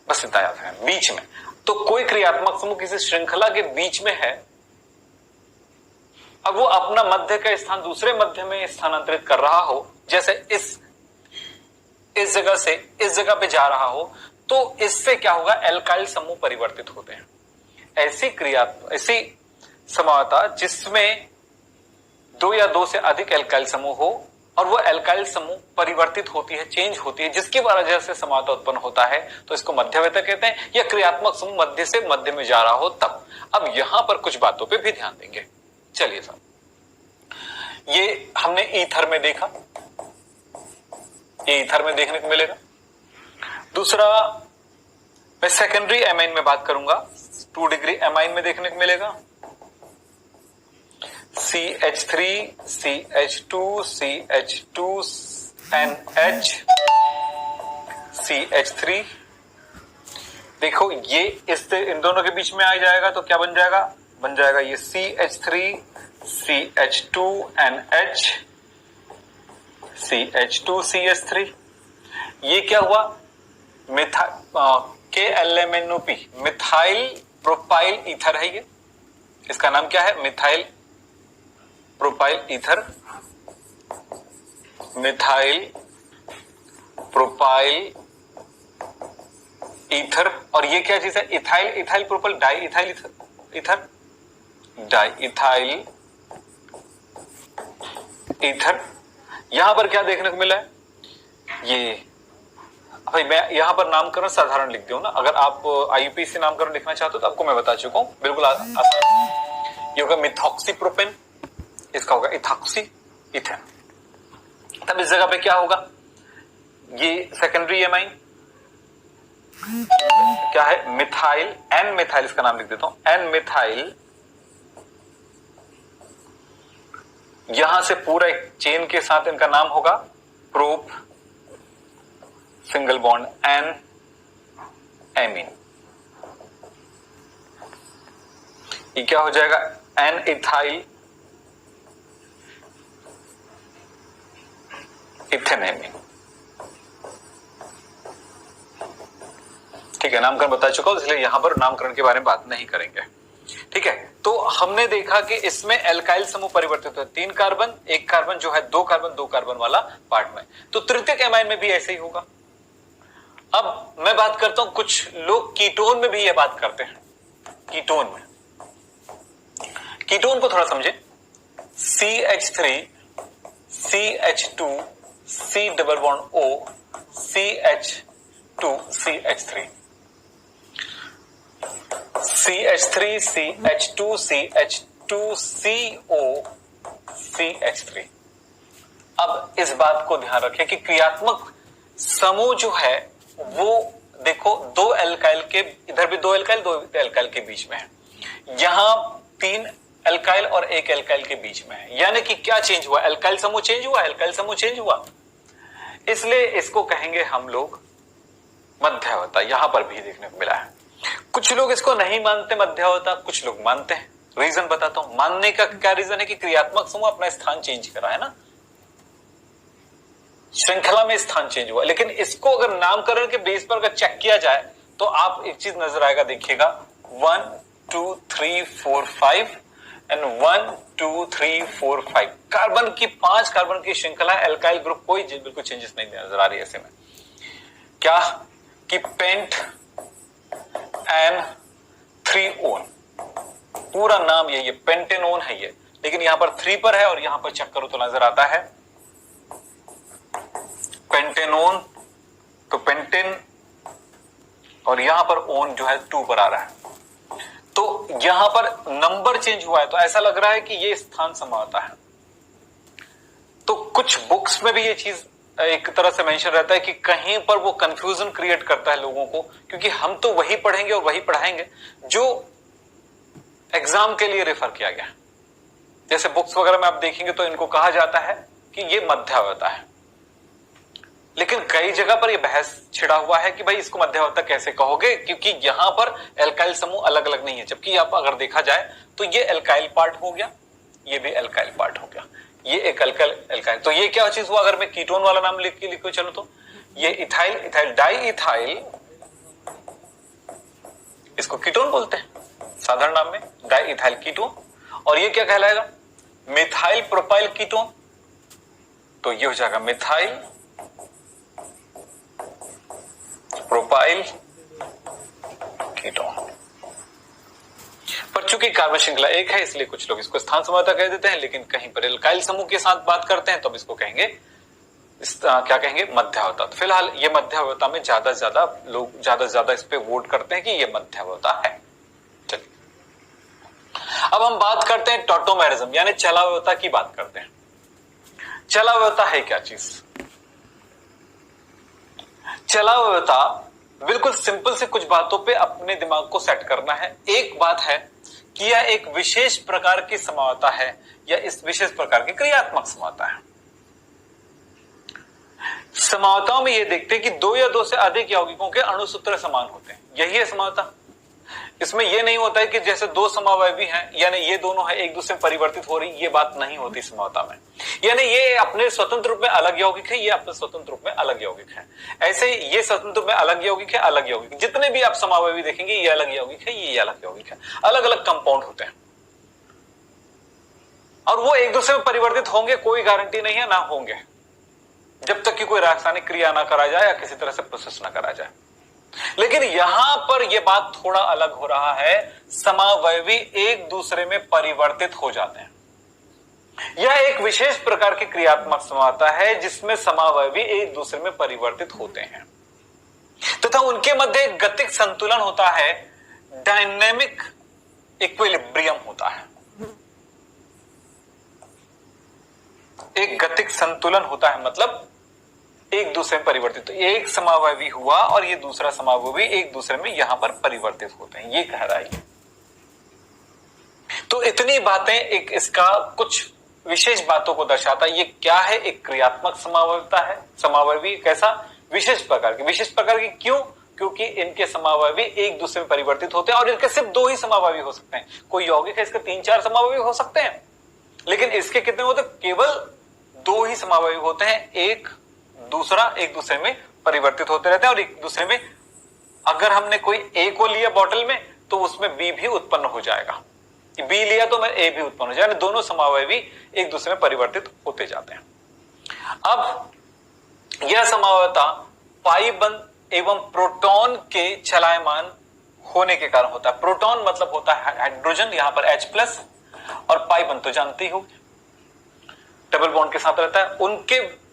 बस इतना याद है, बीच में। तो कोई क्रियात्मक समूह किसी श्रृंखला के बीच में है, अब वो अपना मध्य का स्थान दूसरे मध्य में स्थानांतरित कर रहा हो, जैसे इस जगह से इस जगह पे जा रहा हो, तो इससे क्या होगा? एल्काइल समूह परिवर्तित होते हैं। ऐसी समावता जिसमें 2 या 2 से अधिक एल्काइल समूह हो और वो एल्काइल समूह परिवर्तित होती है, चेंज होती है, जिसकी वजह से समावता उत्पन्न होता है, तो इसको मध्यवता कहते हैं। या क्रियात्मक समूह मध्य से मध्य में जा रहा हो तब। अब यहां पर कुछ बातों पे भी ध्यान देंगे। चलिए साहब, ये हमने ईथर में देखा, ये ईथर में देखने को मिलेगा। दूसरा मैं सेकेंडरी एमाइन में बात करूंगा, 2 डिग्री एमाइन में देखने को मिलेगा। CH3 CH2 CH2 NH CH3। देखो ये इससे इन दोनों के बीच में आ जाएगा तो क्या बन जाएगा? बन जाएगा ये CH3 CH2 NH CH2 CH3। ये क्या हुआ? KLMNOP, मिथाइल प्रोपाइल ईथर है ये। इसका नाम क्या है? Methyl propyl ether, methyl propyl ether. और ये क्या चीज है? Ethyl, ethyl propyl di ethyl ether, di ethyl ether. यहां पर क्या देखने को मिला है? ये भाई मैं यहां पर नामकरण साधारण लिख दूं ना, अगर आप IUPAC से नामकरण लिखना चाहते हो तो आपको मैं बता चुका हूं, बिल्कुल आसान। ये होगा मिथॉक्सीप्रोपेन, इसका होगा इथॉक्सी इथेन। तब इस जगह पे क्या होगा? ये सेकेंडरी एमाइन क्या है? मिथाइल, एन मिथाइल, इसका नाम लिख देता हूं, एन मिथाइल। यहां से पूरा एक चेन के साथ इनका नाम होगा prop, single bond an amine. ये क्या हो जाएगा? एन इथाइल इथेन एमीन। ठीक है, नामकरण बता चुका हूं, इसलिए यहां पर नामकरण के बारे में बात नहीं करेंगे। ठीक है, तो हमने देखा कि इसमें एल्काइल समूह परिवर्तित होते हैं, 3 कार्बन 1 कार्बन जो है 2 कार्बन 2 कार्बन वाला पार्ट में। तो तृतीयक एमाइन में भी ऐसे ही होगा। अब मैं बात करता हूं, कुछ लोग कीटोन में भी यह बात करते हैं। कीटोन में, कीटोन को थोड़ा समझे। CH3 CH2 C double bond O CH2 CH3, CH3 CH2 CH2 CO CH3। अब इस बात को ध्यान रखें कि क्रियात्मक समूह जो है वो देखो 2 एल्काइल के, इधर भी 2 एल्काइल 2 एल्काइल के बीच में है। यहां 3 एल्काइल और एक एल्काइल के बीच में है। यानी कि क्या चेंज हुआ, एल्काइल समूह चेंज हुआ, एल्काइल समूह चेंज हुआ, इसलिए इसको कहेंगे हम लोग मध्यावता। यहां पर भी देखने को मिला है। कुछ लोग इसको नहीं मानते मध्यावता, कुछ लोग मानते हैं। रीजन बताता हूं। मानने का क्या रीजन है कि क्रियात्मक समूह अपना स्थान चेंज करा है ना, श्रृंखला में स्थान चेंज हुआ। लेकिन इसको अगर नामकरण के बेस पर अगर चेक किया जाए तो आप एक चीज नजर आएगा, देखिएगा 1 2 3 4 5 एंड 1 2 3 4 5 कार्बन की 5 कार्बन की श्रृंखला, एल्काइल ग्रुप, कोई बिल्कुल चेंजेस नहीं नजर आ रही है। ऐसे में क्या कि पेंट एन 3 ओन, पूरा नाम यही है, पेंटेनोन है ये, लेकिन यहां पर 3 पर है और यहां पर चेक करो तो नजर आता है पेंटेनोन, तो पेंटेन, और यहां पर ओन जो है 2 पर आ रहा है। तो यहां पर नंबर चेंज हुआ है, तो ऐसा लग रहा है कि ये स्थान समावता है। तो कुछ बुक्स में भी ये चीज एक तरह से मेंशन रहता है कि कहीं पर वो कंफ्यूजन क्रिएट करता है लोगों को, क्योंकि हम तो वही पढ़ेंगे और वही पढ़ाएंगे जो एग्जाम के लिए रेफर किया गया। जैसे बुक्स वगैरह में आप देखेंगे तो इनको कहा जाता है कि ये मध्यावता है, लेकिन कई जगह पर यह बहस छिड़ा हुआ है कि भाई इसको मध्यावता कैसे कहोगे, क्योंकि यहां पर एल्काइल समूह अलग अलग नहीं है, जबकि आप अगर देखा जाए तो ये एल्काइल पार्ट हो गया, ये भी एल्काइल पार्ट हो गया, ये एक एल्काइल। तो ये क्या चीज हुआ, अगर मैं कीटोन वाला नाम लिख के लिखो चलो, तो ये इथाइल, इथाइल डाई इथाइल, इसको कीटोन बोलते हैं साधारण नाम में, डाई इथाइल कीटोन। और ये क्या कहलाएगा, मिथाइल प्रोपाइल कीटोन, तो ये हो जाएगा मिथाइल प्रोपाइल कीटोन। पर चूंकि कार्बन श्रृंखला एक है इसलिए कुछ लोग इसको स्थान समावता कह देते हैं, लेकिन कहीं पर एल्काइल समूह के साथ बात करते हैं तो इसको कहेंगे क्या कहेंगे, मध्यावता। तो फिलहाल ये मध्यावता में ज्यादा से ज्यादा लोग ज्यादा से ज्यादा इस पे वोट करते हैं कि ये मध्यावता है। चलिए अब हम बात करते हैं टॉटोमेरिज्म यानी चलावता की बात करते हैं। चलावता है क्या चीज, चलावता बिल्कुल सिंपल से कुछ बातों पे अपने दिमाग को सेट करना है। एक बात है कि यह एक विशेष प्रकार की समावता है या इस विशेष प्रकार की क्रियात्मक समावता है। समावताओं में यह देखते हैं कि 2 या 2 से अधिक यौगिकों के अणुसूत्र समान होते हैं, यही है समावता। इसमें यह नहीं होता है कि जैसे 2 समावयवी हैं यानी ये दोनों है एक दूसरे में परिवर्तित हो रही, ये बात नहीं होती समावता में। यानी ये अपने स्वतंत्र रूप में अलग यौगिक है, ये अपने स्वतंत्र रूप में अलग यौगिक है। ऐसे ये स्वतंत्र रूप में अलग यौगिक है, अलग यौगिक, जितने भी आप समावयवी देखेंगे ये अलग यौगिक है, ये अलग यौगिक है, अलग अलग कंपाउंड होते हैं और वो एक दूसरे में परिवर्तित होंगे, कोई गारंटी नहीं है, ना होंगे जब तक कि कोई रासायनिक क्रिया ना करा जाए या किसी तरह से प्रोसेस ना करा जाए। लेकिन यहां पर यह बात थोड़ा अलग हो रहा है, समावयवी एक दूसरे में परिवर्तित हो जाते हैं। यह एक विशेष प्रकार की क्रियात्मक समावता है जिसमें समावयवी एक दूसरे में परिवर्तित होते हैं तथा उनके मध्य एक गतिक संतुलन होता है, डायनेमिक इक्विलिब्रियम होता है, एक गतिक संतुलन होता है, मतलब एक दूसरे में परिवर्तित। तो एक समावयवी हुआ और ये दूसरा समावयवी एक दूसरे में यहां पर परिवर्तित होते हैं, ये कह रहा है। तो इतनी बातें एक इसका कुछ विशेष बातों को दर्शाता है। ये क्या है, एक क्रियात्मक समावयवता है, समावयवी कैसा, विशेष प्रकार की। विशेष प्रकार की क्यों, क्योंकि इनके समावयवी एक दूसरे में परिवर्तित होते हैं और इनके सिर्फ 2 ही समावयवी हो सकते हैं। कोई यौगिक है इसके 3-4 समावयवी हो सकते हैं, लेकिन इसके कितने होते हैं, केवल 2 ही समावयवी होते हैं, एक दूसरा एक दूसरे में परिवर्तित होते रहते हैं और एक दूसरे में अगर हमने कोई ए को लिया बॉटल में तो उसमें बी भी उत्पन्न हो जाएगा, बी लिया तो मैं ए भी उत्पन्न हो जाएगा, दोनों समावयवी एक दूसरे में परिवर्तित होते जाते हैं। अब यह समावयवता पाई बंध एवं प्रोटॉन के चलायमान होने के कारण होता है। प्रोटॉन मतलब होता है हाइड्रोजन, यहां पर H+ और पाई बंध तो जानते ही हो डबल बॉन्ड के साथ रहता है, उनके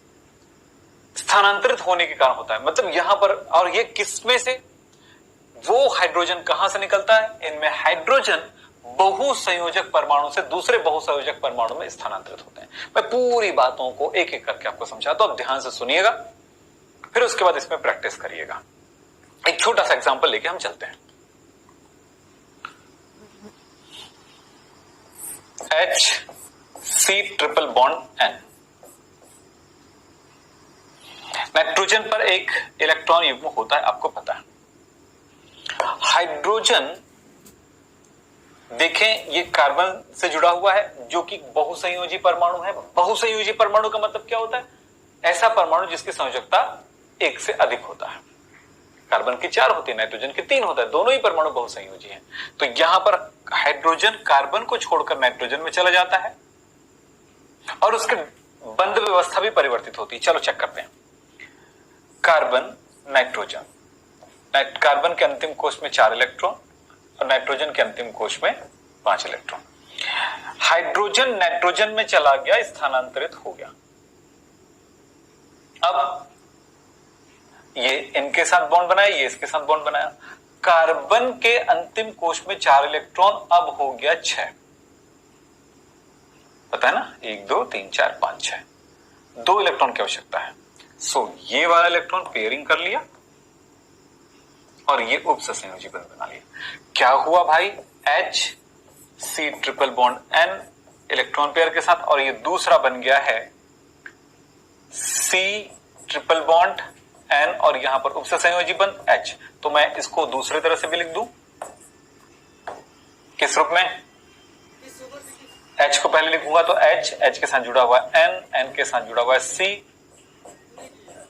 स्थानांतरित होने के कारण होता है। मतलब यहां पर, और ये किसमें से, वो हाइड्रोजन कहां से निकलता है, इनमें हाइड्रोजन बहुसंयोजक परमाणु से दूसरे बहुसंयोजक परमाणु में स्थानांतरित होते हैं। मैं पूरी बातों को एक एक करके आपको समझाता हूं, आप ध्यान से सुनिएगा, फिर उसके बाद इसमें प्रैक्टिस करिएगा। एक छोटा सा एग्जांपल लेके हम चलते हैं। H C triple bond N। Nitrogen पर एक इलेक्ट्रॉन युग्म होता है, आपको पता है। हाइड्रोजन देखें, ये कार्बन से जुड़ा हुआ है जो कि बहुसंयोजी परमाणु है। बहुसंयोजी परमाणु का मतलब क्या होता है? ऐसा परमाणु जिसकी संयोजकता एक से अधिक होता है। कार्बन की 4 होती है, नाइट्रोजन की 3 होता है, दोनों ही परमाणु बहुसंयोजी हैं। तो यहां पर हाइड्रोजन कार्बन को छोड़कर नाइट्रोजन में चला जाता है और उसकी बंध व्यवस्था भी परिवर्तित होती है। चलो चेक करते हैं। कार्बन नाइट्रोजन, कार्बन के अंतिम कोश में 4 इलेक्ट्रॉन और नाइट्रोजन के अंतिम कोश में 5 इलेक्ट्रॉन। हाइड्रोजन नाइट्रोजन में चला गया, स्थानांतरित हो गया। अब ये इनके साथ बॉन्ड बनाया, ये इसके साथ बॉन्ड बनाया। कार्बन के अंतिम कोश में 4 इलेक्ट्रॉन, अब हो गया 6। पता है ना, 1 2 3 4 5 6, 2 इलेक्ट्रॉन की आवश्यकता है। सो ये वाला इलेक्ट्रॉन पेयरिंग कर लिया और ये उपसंयोजी बंध बना लिया। क्या हुआ भाई? H C triple bond N electron pair के साथ, और ये दूसरा बन गया है C ट्रिपल बॉन्ड N और यहां पर उपसंयोजी बंध H। तो मैं इसको दूसरी तरह से भी लिख दूं, किस रूप में? H को पहले लिखूंगा तो H के साथ जुड़ा हुआ है N के साथ जुड़ा हुआ है C,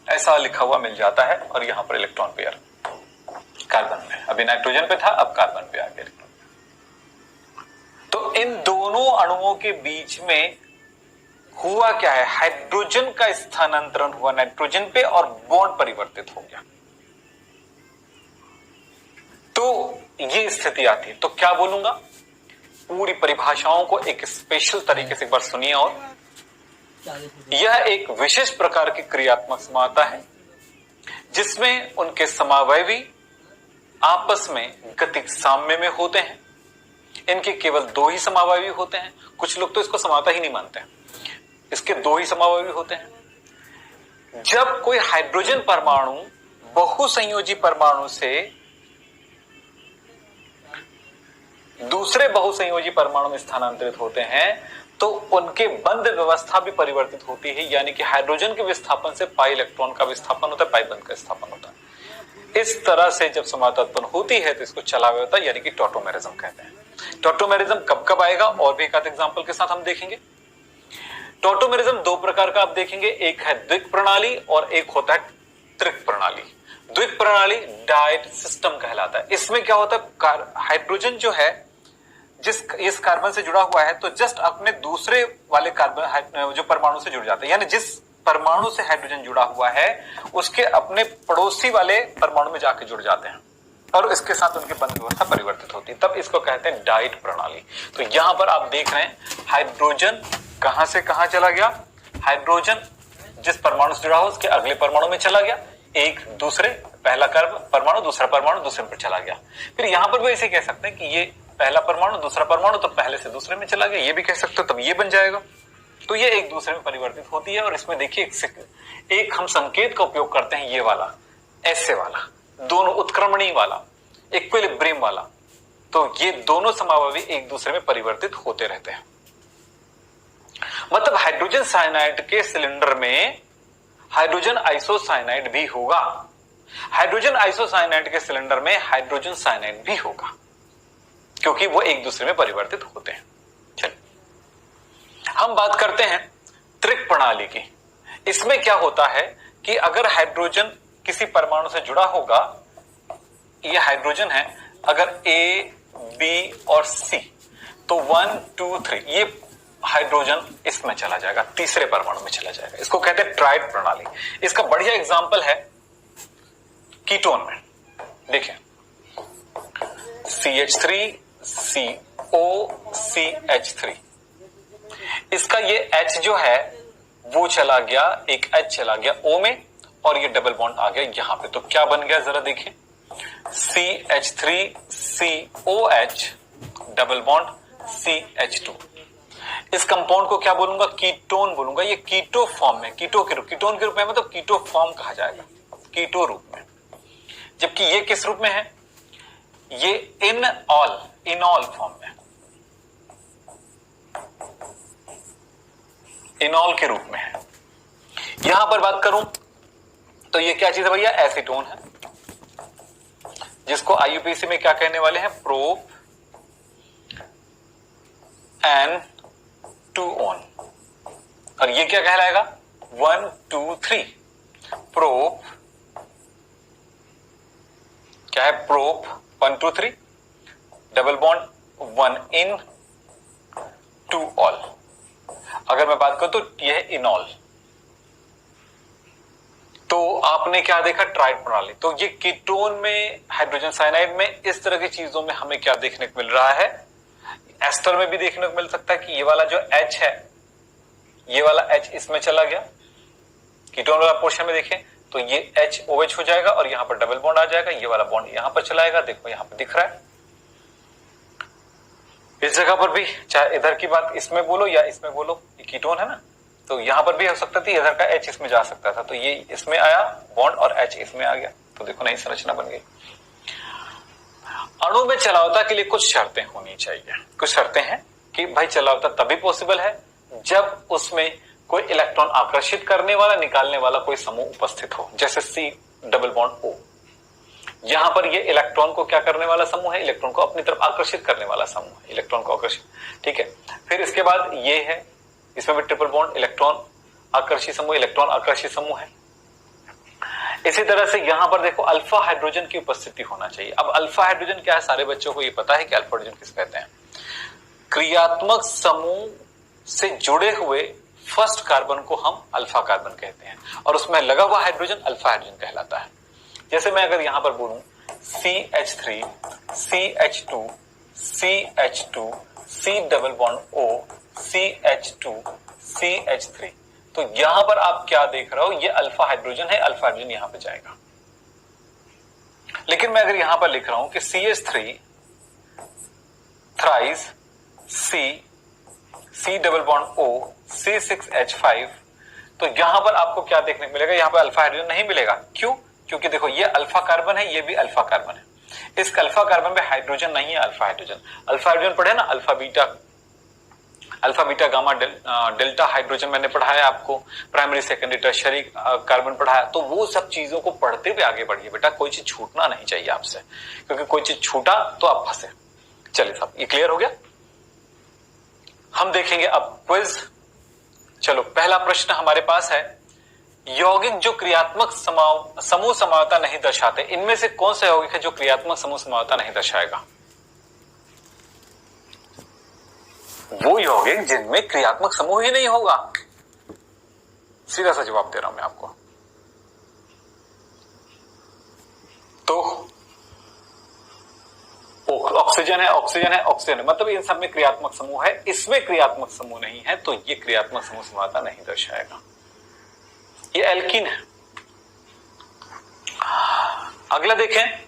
ऐसा लिखा हुआ मिल जाता है। और यहां पर इलेक्ट्रॉन पेयर कार्बन में, अभी नाइट्रोजन पे था, अब कार्बन पे आ गया इलेक्ट्रॉन। तो इन दोनों अणुओं के बीच में हुआ क्या है? हाइड्रोजन का स्थानांतरण हुआ नाइट्रोजन पे और बॉन्ड परिवर्तित हो गया। तो ये स्थिति आती है। तो क्या बोलूंगा? पूरी परिभाषाओं को एक स्पेशल तरीके से एक बार सुनिए। और यह एक विशेष प्रकार की क्रियात्मक समानता है जिसमें उनके समावयवी आपस में गतिक साम्य में होते हैं। इनके केवल 2 ही समावयवी होते हैं। कुछ लोग तो इसको समानता ही नहीं मानते हैं। इसके 2 ही समावयवी होते हैं। जब कोई हाइड्रोजन परमाणु बहुसंयोजी परमाणु से दूसरे बहुसंयोजी परमाणु में स्थानांतरित होते हैं तो उनके बंध व्यवस्था भी परिवर्तित होती है, यानी कि हाइड्रोजन के विस्थापन से पाई इलेक्ट्रॉन का विस्थापन होता है, पाई बंध का विस्थापन होता है। इस तरह से जब समानता उत्पन्न होती है तो इसको चलावे होता है, यानी कि टॉटोमेरिज्म कहते हैं। टॉटोमेरिज्म कब कब आएगा और भी एक आध एग्जांपल के साथ हम देखेंगे। टॉटोमेरिज्म 2 प्रकार का आप देखेंगे, एक है द्विक प्रणाली और एक होता है त्रिक प्रणाली। द्विक प्रणाली डाइट सिस्टम कहलाता है। इसमें क्या होता है? हाइड्रोजन जो है इस कार्बन से जुड़ा हुआ है तो जस्ट अपने दूसरे वाले कार्बन जो परमाणु से जुड़ जाता है, यानी जिस परमाणु से हाइड्रोजन जुड़ा हुआ है उसके अपने पड़ोसी वाले परमाणु में जाके जुड़ जाते हैं और इसके साथ उनकी बंध व्यवस्था परिवर्तित होती है, तब इसको कहते हैं डाइट प्रणाली। तो यहां पर आप देख रहे हैं हाइड्रोजन कहां से कहां चला गया? हाइड्रोजन जिस परमाणु से जुड़ा हो उसके अगले परमाणु में चला गया, एक दूसरे पहला परमाणु दूसरा परमाणु दूसरे पर चला गया। फिर यहां पर भी ऐसे कह सकते हैं कि ये पहला परमाणु दूसरा परमाणु तो पहले से दूसरे में चला गया, ये भी कह सकते हो, तब ये बन जाएगा। तो ये एक दूसरे में परिवर्तित होती है। और इसमें देखिए एक हम संकेत का उपयोग करते हैं, ये वाला ऐसे वाला, दोनों उत्क्रमणी वाला, इक्विलिब्रियम वाला। तो ये दोनों समावयवी एक दूसरे में परिवर्तित होते रहते हैं। मतलब हाइड्रोजन साइनाइड के सिलेंडर में हाइड्रोजन आइसोसाइनाइड भी होगा, हाइड्रोजन आइसोसाइनाइड के सिलेंडर में हाइड्रोजन साइनाइड भी होगा, क्योंकि वो एक दूसरे में परिवर्तित होते हैं। चलिए हम बात करते हैं त्रिक प्रणाली की। इसमें क्या होता है कि अगर हाइड्रोजन किसी परमाणु से जुड़ा होगा, ये हाइड्रोजन है, अगर ए बी और सी, तो 1 2 3 ये हाइड्रोजन इसमें चला जाएगा, तीसरे परमाणु में चला जाएगा। इसको कहते हैं ट्राइड प्रणाली। इसका बढ़िया एग्जांपल है कीटोन में। देखिए CH3 CO CH3, इसका ये H जो है वो चला गया, एक H चला गया O में और ये डबल बॉन्ड आ गया यहां पे। तो क्या बन गया जरा देखिए, CH3 COH double bond CH2। इस कंपाउंड को क्या बोलूंगा? कीटोन बोलूंगा। ये कीटो फॉर्म में, कीटोन के रूप में मतलब कीटो फॉर्म कहा जाएगा, कीटो रूप में। जबकि ये किस रूप में है? ये इनऑल फॉर्म में। इनॉल के रूप में है। यहां पर बात करूं तो ये क्या चीज है भैया, एसीटोन है, जिसको आईयूपीएसी में क्या कहने वाले हैं, प्रोप एन 2 ऑन, और ये क्या कहलाएगा 1 2 3 प्रोप, क्या है प्रोप 1 2 3 डबल बॉन्ड 1 इन 2 ऑल। अगर मैं बात करूं तो यह है इनॉल। तो आपने क्या देखा, ट्राइड प्रणाली। तो ये कीटोन में, हाइड्रोजन साइनाइड में, इस तरह की चीजों में हमें क्या देखने को मिल रहा है, एस्टर में भी देखने को मिल सकता है कि ये वाला जो H है, ये वाला H इसमें चला गया, कीटोन वाला पोर्शन में देखें तो ये H OH हो जाएगा और यहां पर डबल बॉन्ड आ जाएगा, ये वाला बॉन्ड यहां पर चलाएगा, देखो यहां पर दिख रहा है। इस जगह पर भी, चाहे इधर की बात इसमें बोलो या इसमें बोलो, ये कीटोन है ना, तो यहां पर भी हो सकता था, इधर का H इसमें जा सकता था, तो ये इसमें आया बॉन्ड और H इसमें आ गया, तो देखो नई संरचना बन गई। अणु में चलावता के लिए कुछ शर्तें होनी चाहिए। कुछ शर्तें हैं कि भाई चलावता तभी पॉसिबल है जब उसमें कोई इलेक्ट्रॉन आकर्षित करने वाला, निकालने वाला कोई समूह उपस्थित हो, जैसे C डबल बॉन्ड O। यहां पर ये इलेक्ट्रॉन को क्या करने वाला समूह है, इलेक्ट्रॉन को अपनी तरफ आकर्षित करने वाला समूह है, इलेक्ट्रॉन को आकर्षित, ठीक है। फिर इसके बाद ये है, इसमें भी ट्रिपल बॉन्ड, इलेक्ट्रॉन आकर्षित समूह, इलेक्ट्रॉन आकर्षित समूह है। इसी तरह से यहां पर देखो अल्फा हाइड्रोजन की उपस्थिति होना चाहिए। अब अल्फा हाइड्रोजन क्या है, सारे बच्चों को ये पता है कि अल्फा हाइड्रोजन किस कहते हैं, क्रियात्मक समूह से जुड़े हुए फर्स्ट कार्बन को हम अल्फा कार्बन कहते हैं, और उसमें लगा हुआ हाइड्रोजन अल्फा हाइड्रोजन कहलाता है। जैसे मैं अगर यहां पर बोलूं CH3 CH2 CH2 C double bond O CH2 CH3, तो यहां पर आप क्या देख रहे हो, ये अल्फा हाइड्रोजन है, अल्फा हाइड्रोजन यहां पे जाएगा। लेकिन मैं अगर यहां पर लिख रहा हूं कि CH3 thrice C double bond O C6H5, तो यहां पर आपको क्या देखने को मिलेगा, यहां पर अल्फा हाइड्रोजन नहीं मिलेगा। क्यों? क्योंकि देखो ये अल्फा कार्बन है, ये भी अल्फा कार्बन है, इस अल्फा कार्बन में हाइड्रोजन नहीं है, अल्फा हाइड्रोजन। अल्फा हाइड्रोजन पढ़े ना, alpha beta gamma delta hydrogen मैंने पढ़ाया आपको, प्राइमरी सेकेंडरी टर्शियरी कार्बन पढ़ाया, तो वो सब चीजों को पढ़ते हुए आगे बढ़िए बेटा, कोई चीज छूटना नहीं चाहिए आपसे, क्योंकि कोई चीज छूटा तो आप फंसे। चलिए साहब, ये क्लियर हो गया। हम देखेंगे अब क्विज। चलो पहला प्रश्न हमारे पास है, यौगिक जो क्रियात्मक समूह समावता नहीं दर्शाते, इनमें से कौन सा यौगिक है जो क्रियात्मक समूह समावता नहीं दर्शाएगा? वो यौगिक जिनमें क्रियात्मक समूह ही नहीं होगा। सीधा सा जवाब दे रहा हूं मैं आपको। तो ऑक्सीजन है, ऑक्सीजन है, ऑक्सीजन है, मतलब इन सब में क्रियात्मक समूह है, इसमें क्रियात्मक समूह नहीं है, तो ये क्रियात्मक समूह समावता नहीं दर्शाएगा। ये एल्कीन है। अगला देखें,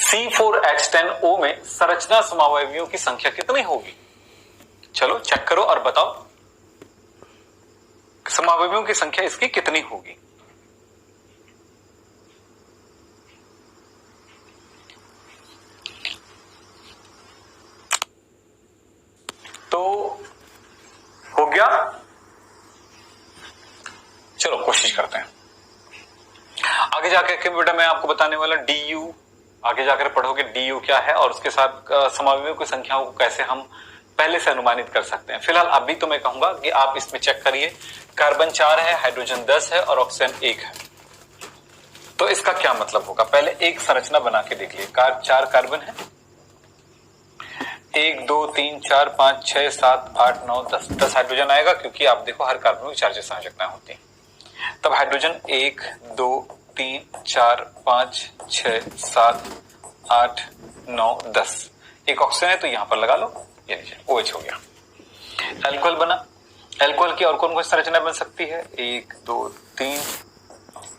C4H10O में संरचना समावयवियों की संख्या कितनी होगी? चलो चेक करो और बताओ समावयवियों की संख्या इसकी कितनी होगी। तो हो गया, चलो कोशिश करते हैं। आगे जाकर के बेटा मैं आपको बताने वाला DU, आगे जाकर पढ़ोगे DU क्या है और उसके साथ समावयवियों की संख्याओं को कैसे हम पहले से अनुमानित कर सकते हैं। फिलहाल अभी तो मैं कहूंगा कि आप इसमें चेक करिए, कार्बन 4 है, हाइड्रोजन 10 है और ऑक्सीजन 1 है। तो इसका क्या मतलब होगा, पहले एक संरचना बना के देख लिए। 4 कार्बन है, 1 2 3 4 5 6 7 8 9 10 हाइड्रोजन आएगा, क्योंकि आप देखो हर कार्बन में चार्जेस संयोजकताएं होती हैं। तब हाइड्रोजन 1 2 3 4 5 6 7 8 9 10, एक ऑक्सीजन है तो यहां पर लगा लो, ये लीजिए OH हो गया। अल्कोहल बना, अल्कोहल की और कौन कौन सी संरचना बन सकती है, 1 2 3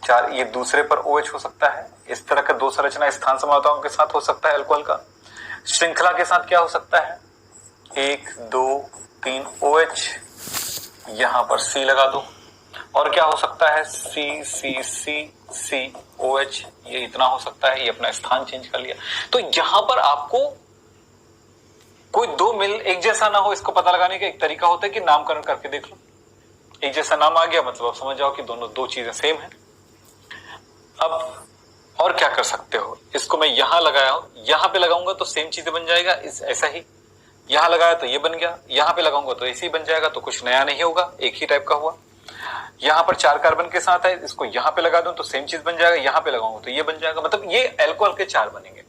4, ये दूसरे पर OH हो सकता है। इस तरह का 2 संरचना स्थान समावताओं के साथ हो सकता है अल्कोहल का। श्रृंखला के साथ क्या हो सकता है, 1 2 3 OH, यहां पर C लगा दो, और क्या हो सकता है C OH, ये इतना हो सकता है, ये अपना स्थान चेंज कर लिया। तो यहां पर आपको कोई दो मिल एक जैसा ना हो, इसको पता लगाने का एक तरीका होता है कि नामकरण करके देख लो। एक जैसा नाम आ गया मतलब आप समझ जाओ कि दोनों दो चीजें सेम है। अब और क्या कर सकते हो, इसको मैं यहां लगाया हूं, यहां पे लगाऊंगा तो सेम चीजें बन जाएगा, ऐसा ही यहां लगाया तो ये बन गया, यहां पे लगाऊंगा तो ऐसे ही बन जाएगा, तो कुछ नया नहीं होगा, एक ही टाइप का हुआ। यहां पर 4 कार्बन के साथ है, इसको यहां पे लगा दूं तो सेम चीज बन जाएगा, यहां पे लगाऊंगा तो ये बन जाएगा, मतलब ये एल्कोहल के 4 बनेंगे।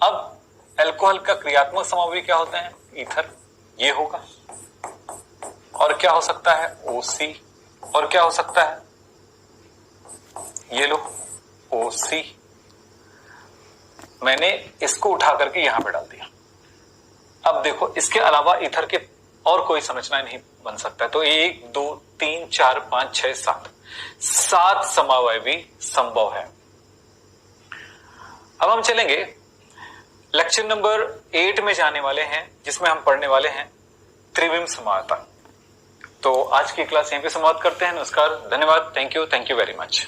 अब एल्कोहल का क्रियात्मक समावयवी क्या होते हैं, ईथर, ये होगा। और क्या हो सकता है, OC, और क्या हो सकता है, ये लो OC। मैंने इसको उठा करके यहां पे डाल दिया। अब देखो इसके अलावा ईथर के और कोई संरचना नहीं बन सकता है, तो 1 2 3 4 5 6 7 समावयवी संभव है। अब हम चलेंगे लेक्चर नंबर 8 में जाने वाले हैं, जिसमें हम पढ़ने वाले हैं त्रिविम समावयवता। तो आज की क्लास यहीं पे समाप्त करते हैं। नमस्कार, धन्यवाद, थैंक यू वेरी मच।